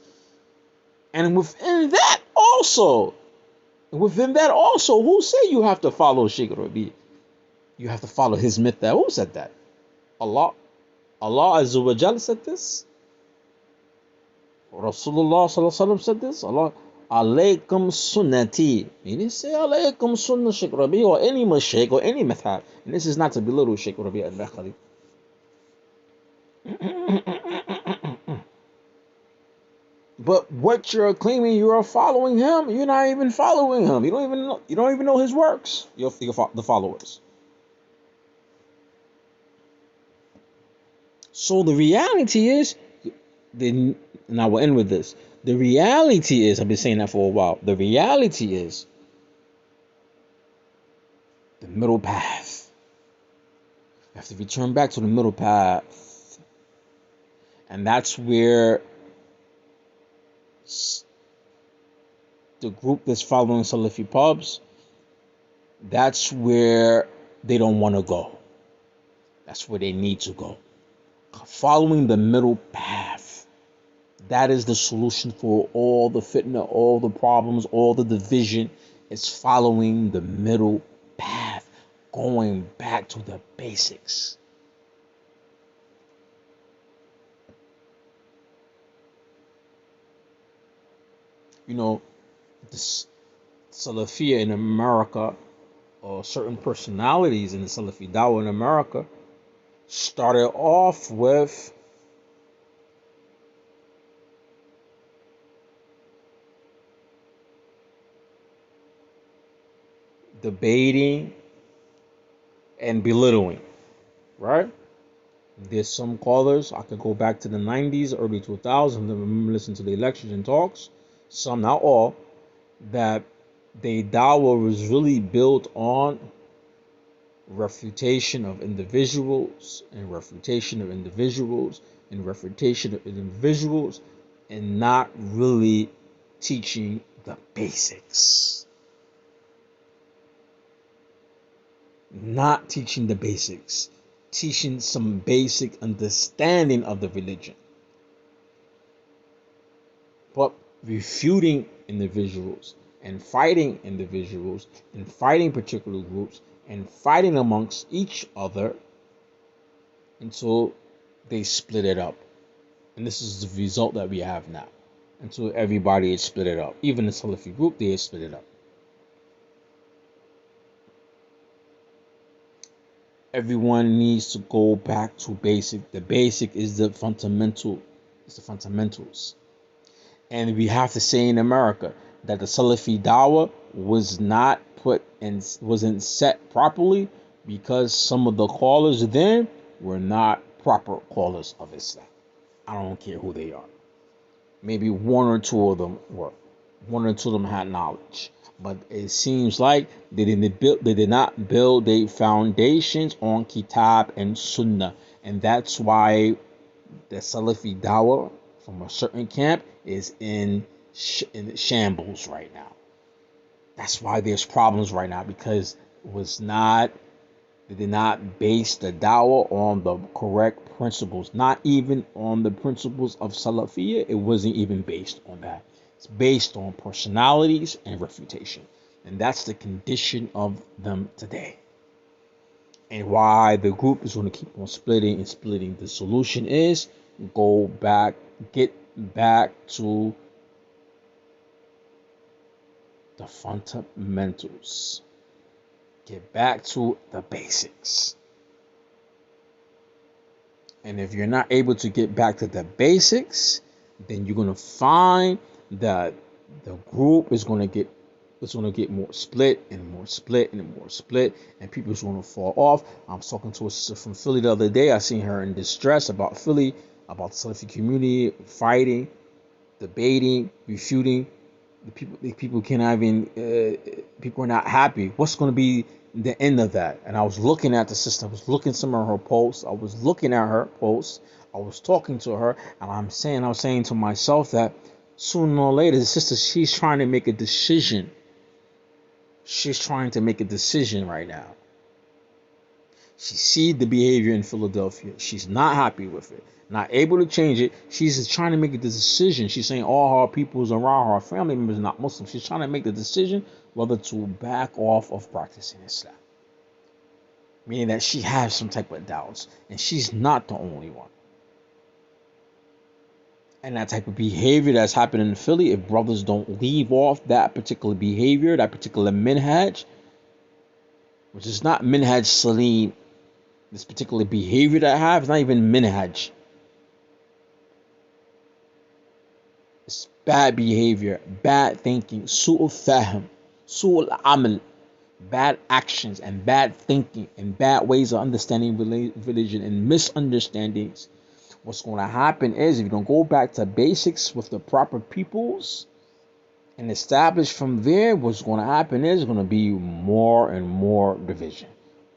And within that also, who say you have to follow Sheikh Rabi? You have to follow his madhab. Who said that? Allah Azza wa Jal said this. Rasulullah Sallallahu Alaihi Wasallam said this. Allah, alaykum sunnati. He didn't say alaykum sunnah Sheikh Rabi or any mashaykh or any madhab. And this is not to belittle Sheikh Rabi al-Nakhali. But what you're claiming you are following him, you're not even following him. You don't even know his works. The followers. So the reality is, and I will end with this. The reality is, I've been saying that for a while. The reality is the middle path. You have to return back to the middle path. And that's where the group that's following Salafi pubs, that's where they don't want to go. That's where they need to go. Following the middle path. That is the solution for all the fitna, all the problems, all the division. It's following the middle path, going back to the basics. You know, this Salafia in America, or certain personalities in the Salafi Dawah in America, started off with debating and belittling, right? There's some callers, I could go back to the 90s, early 2000s, and remember listening to the lectures and talks, some, not all, that the dawah was really built on refutation of individuals and refutation of individuals and refutation of individuals, and not really teaching the basics. Not teaching the basics, teaching some basic understanding of the religion, but refuting individuals and fighting particular groups and fighting amongst each other until they split it up. And this is the result that we have now. Until everybody is split it up. Even the Salafi group, they is split it up. Everyone needs to go back to basic. The basic is the fundamental. It's the fundamentals. And we have to say in America that the Salafi Dawah wasn't set properly because some of the callers then were not proper callers of Islam. I don't care who they are. Maybe one or two of them were. One or two of them had knowledge. But it seems like they did not build their foundations on Kitab and Sunnah. And that's why the Salafi Dawah from a certain camp is in shambles right now. That's why there's problems right now, because they did not base the dawah on the correct principles, not even on the principles of Salafiyah. It wasn't even based on that. It's based on personalities and refutation, and that's the condition of them today. And why the group is going to keep on splitting and splitting. The solution is get back to the fundamentals. Get back to the basics. And if you're not able to get back to the basics, then you're going to find that the group is going to get more split and more split and more split, and people are going to fall off. I was talking to a sister from Philly the other day. I seen her in distress about Philly, about the Salafi community, fighting, debating, refuting. The people cannot even. People are not happy. What's going to be the end of that? And I was looking at the sister. I was looking at some of her posts. I was looking at her posts. I was talking to her, and I was saying to myself that sooner or later, the sister, she's trying to make a decision. She's trying to make a decision right now. She sees the behavior in Philadelphia. She's not happy with it, not able to change it. She's trying to make a decision. She's saying all her peoples around her, family members, not Muslim. She's trying to make the decision whether to back off of practicing Islam. Meaning that she has some type of doubts, and she's not the only one. And that type of behavior that's happening in Philly, if brothers don't leave off that particular behavior, that particular minhaj, which is not minhaj salim, this particular behavior that I have is not even minhaj. It's bad behavior, bad thinking, su'ul fahm, su'ul amal, bad actions and bad thinking and bad ways of understanding religion and misunderstandings. What's going to happen is, if you don't go back to basics with the proper peoples and establish from there, what's going to happen is going to be more and more division.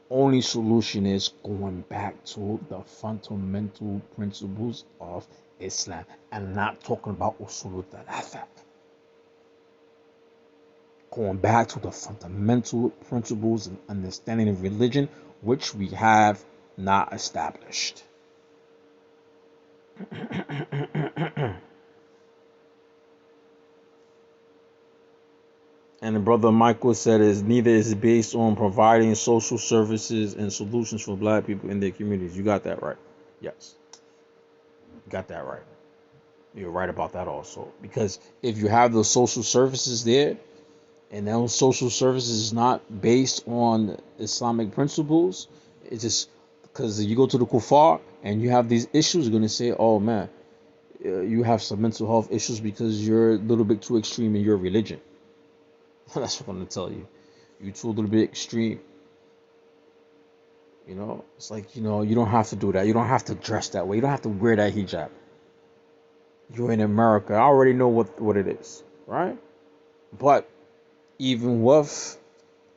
Only solution is going back to the fundamental principles of Islam, and not talking about usul thalatha. Going back to the fundamental principles and understanding of religion, which we have not established. And the brother Michael said is neither is it based on providing social services and solutions for black people in their communities. You got that right. Yes, you got that right. You're right about that also. Because if you have those social services there, and those social services is not based on Islamic principles, it's just because you go to the kuffar and you have these issues, you're gonna say, "Oh man, you have some mental health issues because you're a little bit too extreme in your religion." That's what I'm gonna tell you. You're too a little bit extreme. It's like you don't have to do that. You don't have to dress that way. You don't have to wear that hijab. You're in America. I already know what it is, right? But even with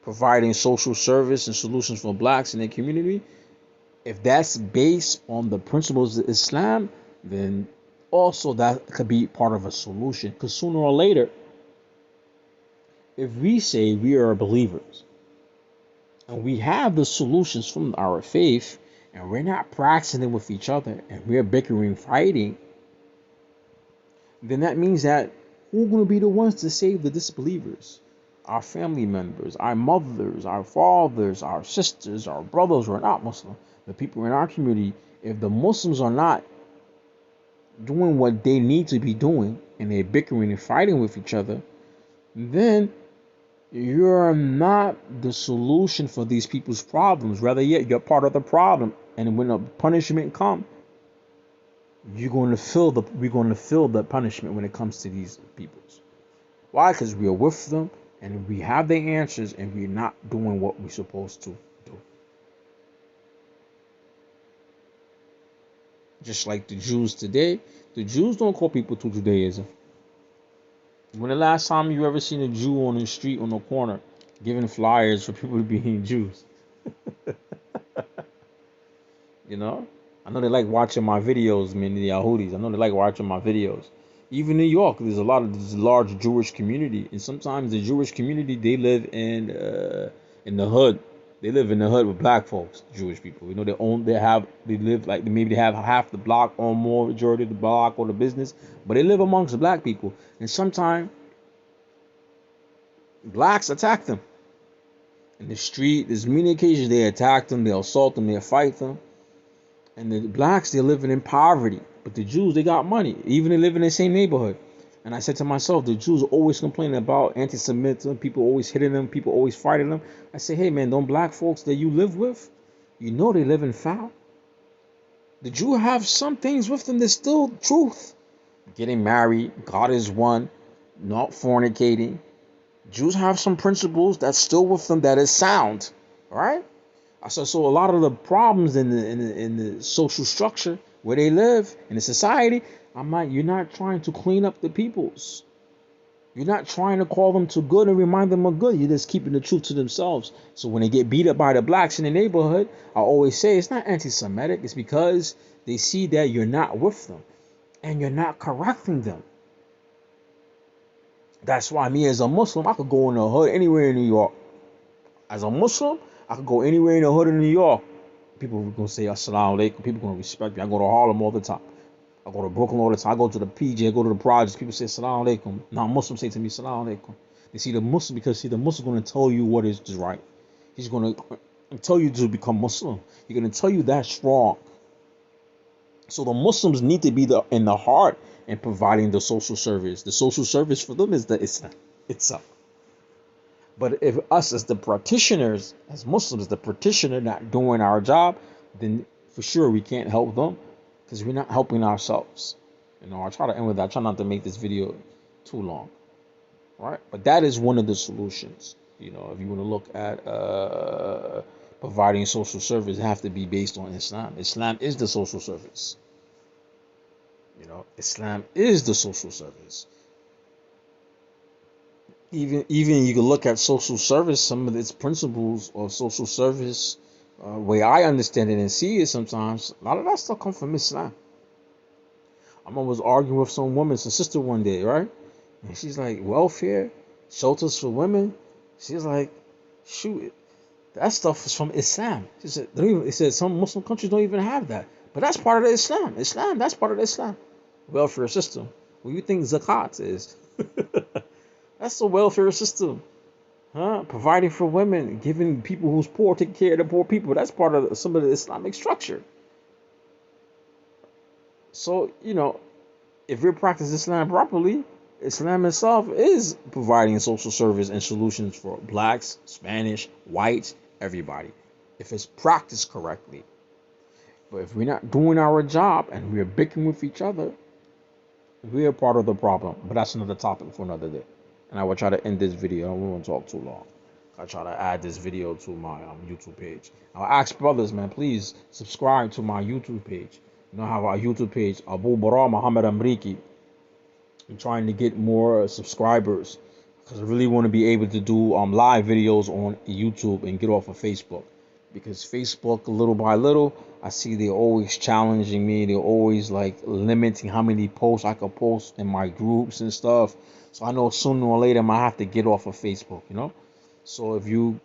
providing social service and solutions for blacks in their community, if that's based on the principles of Islam, then also that could be part of a solution. Because sooner or later, if we say we are believers and we have the solutions from our faith and we're not practicing it with each other and we're bickering, fighting, then that means that who are going to be the ones to save the disbelievers? Our family members, our mothers, our fathers, our sisters, our brothers who are not Muslim, the people in our community. If the Muslims are not doing what they need to be doing and they're bickering and fighting with each other, then you're not the solution for these people's problems. Rather yet, you're part of the problem. And when the punishment comes, we're going to feel the punishment when it comes to these peoples. Why? Because we are with them and we have the answers and we're not doing what we're supposed to do. Just like the Jews today, the Jews don't call people to Judaism. When the last time you ever seen a Jew on the street on the corner giving flyers for people to be Jews? You know? I know they like watching my videos, man, the Yahudis. I know they like watching my videos. Even in New York, there's a large Jewish community, and sometimes the Jewish community they live in the hood. They live in the hood with black folks, Jewish people. They live like maybe they have half the block or more, majority of the block or the business, but they live amongst the black people. And sometimes blacks attack them in the street. There's many occasions they attack them, they assault them, they fight them. And the blacks, they're living in poverty. But the Jews, they got money. Even they live in the same neighborhood. And I said to myself, the Jews are always complaining about anti-Semitism. People always hitting them. People always fighting them. I say, hey, man, don't black folks that you live with, they live in foul. The Jew have some things with them that's still truth. Getting married, God is one, not fornicating. Jews have some principles that's still with them that is sound. All right? I said, so a lot of the problems in the social structure where they live in the society, I'm like, you're not trying to clean up the peoples. You're not trying to call them to good and remind them of good. You're just keeping the truth to themselves. So when they get beat up by the blacks in the neighborhood, I always say it's not anti-Semitic. It's because they see that you're not with them and you're not correcting them. That's why me as a Muslim, I could go in the hood anywhere in New York. As a Muslim, I could go anywhere in the hood in New York. People are going to say assalamu alaikum. People are going to respect me. I go to Harlem all the time. I go to Brooklyn all the time. I go to the PJ. I go to the projects. People say assalamu alaikum. Now Muslims say to me assalamu alaikum. They see the Muslim because the Muslim is going to tell you what is right. He's going to tell you to become Muslim. He's going to tell you that's wrong. So the Muslims need to be in the heart and providing the social service. The social service for them is the Islam itself. But if us as the practitioners, as Muslims, the practitioner not doing our job, then for sure we can't help them because we're not helping ourselves. I try to end with that. I try not to make this video too long, right? But that is one of the solutions. If you want to look at providing social service, it have to be based on Islam. Islam is the social service. Islam is the social service. Even you can look at social service, some of its principles of social service, way I understand it and see it sometimes, a lot of that stuff comes from Islam. I was arguing with some woman, some sister one day, right? And she's like, welfare, shelters for women. She's like, shoot, that stuff is from Islam. She said, it said some Muslim countries don't even have that. But that's part of the Islam. That's part of the Islam. Welfare system. What do you think zakat is? That's the welfare system. Huh? Providing for women, giving people who's poor, taking care of the poor people. That's part of some of the Islamic structure. So, if we practice Islam properly, Islam itself is providing social service and solutions for blacks, Spanish, whites, everybody. If it's practiced correctly. But if we're not doing our job and we're bickering with each other, we're part of the problem. But that's another topic for another day. And I will try to end this video. I don't want to talk too long. I try to add this video to my YouTube page. I'll ask brothers, man, please subscribe to my YouTube page. I have our YouTube page, Abu Bara Muhammad Amriki. I'm trying to get more subscribers because I really want to be able to do live videos on YouTube and get off of Facebook. Because Facebook, little by little, I see they're always challenging me. They're always like limiting how many posts I can post in my groups and stuff. So I know sooner or later I might have to get off of Facebook. So if you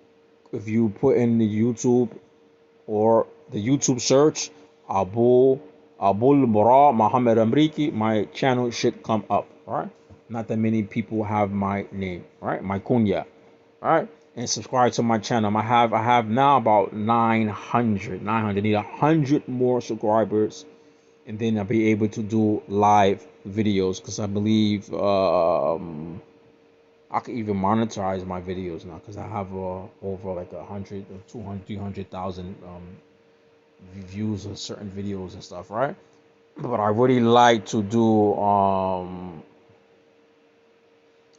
put in the YouTube or the YouTube search Abul Bara Muhammad Amriki, my channel should come up. All right. Not that many people have my name. All right. My kunya. All right. And subscribe to my channel. I have now about 900. Need 100 more subscribers, and then I'll be able to do live videos because I believe I could even monetize my videos now because I have over like 100 or 200, 300,000 views of certain videos and stuff, right? But I really like to do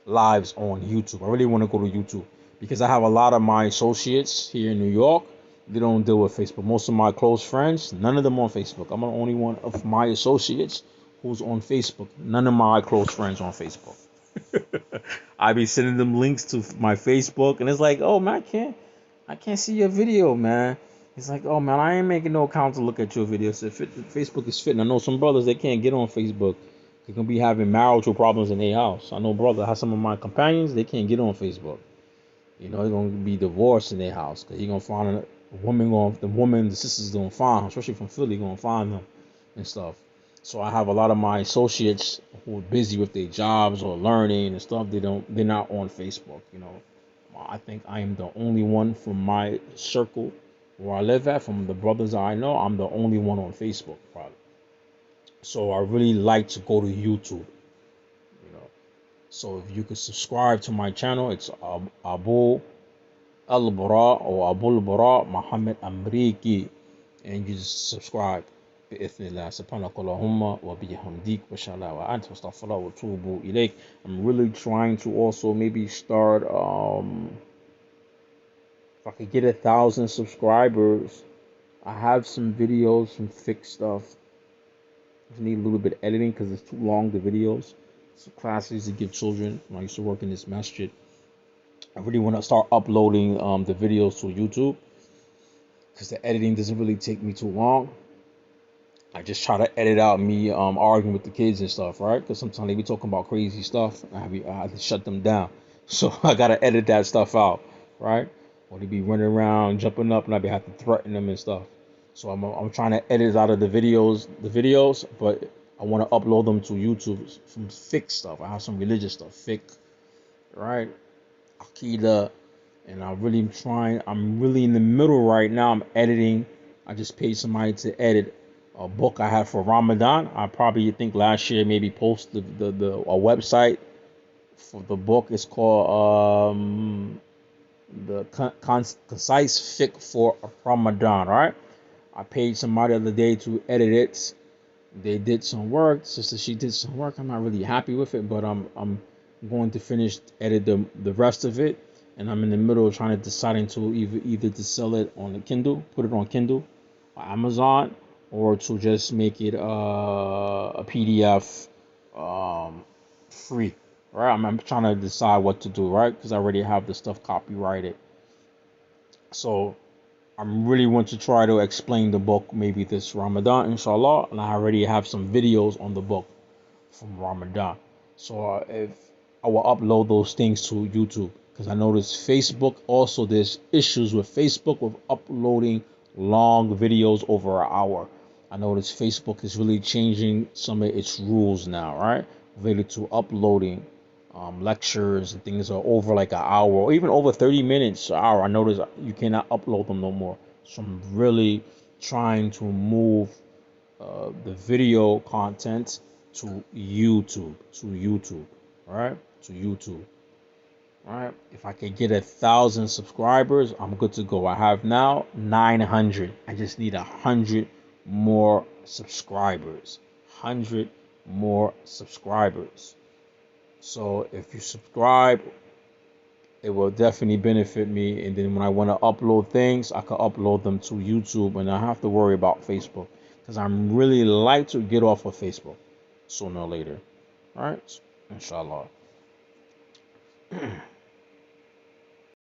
lives on YouTube. I really want to go to YouTube because I have a lot of my associates here in New York. They don't deal with Facebook. Most of my close friends, none of them on Facebook. I'm the only one of my associates who's on Facebook. None of my close friends on Facebook. I be sending them links to my Facebook, and it's like, oh man, I can't see your video, man. It's like, oh man, I ain't making no account to look at your videos. If Facebook is fitting, I know some brothers they can't get on Facebook. They can be having marital problems in their house. I know brother, how some of my companions they can't get on Facebook. They're gonna be divorced in their house because you're gonna find the sisters gonna find them, especially from Philly, gonna find them and stuff. So I have a lot of my associates who are busy with their jobs or learning and stuff. They're not on Facebook. I think I am the only one from my circle where I live at, from the brothers I know. I'm the only one on Facebook, probably. So I really like to go to YouTube. So if you could subscribe to my channel, it's Abu Al-Bara or Abu Al-Bara Muhammad Amriki, and you just subscribe. بإذن الله سبحانك اللهم وبحمدك وشاء الله وأنت واستغفر الله وأتوب إليك. I'm really trying to also maybe start if I could get 1,000 subscribers. I have some videos, some fixed stuff. I need a little bit of editing because it's too long, the videos. Some classes to give children when I used to work in this masjid. I really want to start uploading the videos to YouTube because the editing doesn't really take me too long. I just try to edit out me arguing with the kids and stuff, right? Because sometimes they be talking about crazy stuff. I have to shut them down. So I got to edit that stuff out, right? Or they be running around, jumping up, and I be have to threaten them and stuff. So I'm trying to edit out of the videos, but I want to upload them to YouTube, some fiqh stuff. I have some religious stuff, fiqh, right? Aqidah, and I'm really in the middle right now. I'm editing. I just paid somebody to edit a book I had for Ramadan. I probably think last year maybe posted a website for the book. It's called the Concise Fiqh for Ramadan, right? I paid somebody the other day to edit it. They did some work. Sister, she did some work. I'm not really happy with it, but I'm going to finish edit the rest of it, and I'm in the middle of trying to deciding to either to sell it on the Kindle, put it on Kindle, or Amazon, or to just make it a PDF free, right? I'm trying to decide what to do, right? Because I already have the stuff copyrighted. So I really want to try to explain the book maybe this Ramadan, inshallah, and I already have some videos on the book from Ramadan. So if I will upload those things to YouTube, because I noticed Facebook also, there's issues with Facebook with uploading long videos over an hour. I noticed Facebook is really changing some of its rules now, right? Related to uploading lectures and things are over like an hour or even over 30 minutes an hour, I notice you cannot upload them no more. So I'm really trying to move the video content to YouTube, all right, to YouTube. All right, if I could get 1,000 subscribers, I'm good to go. I have now 900. I just need 100 more subscribers. 100 more subscribers. So if you subscribe, it will definitely benefit me. And then when I want to upload things, I can upload them to YouTube and I don't have to worry about Facebook because I'm really like to get off of Facebook sooner or later. All right, inshallah.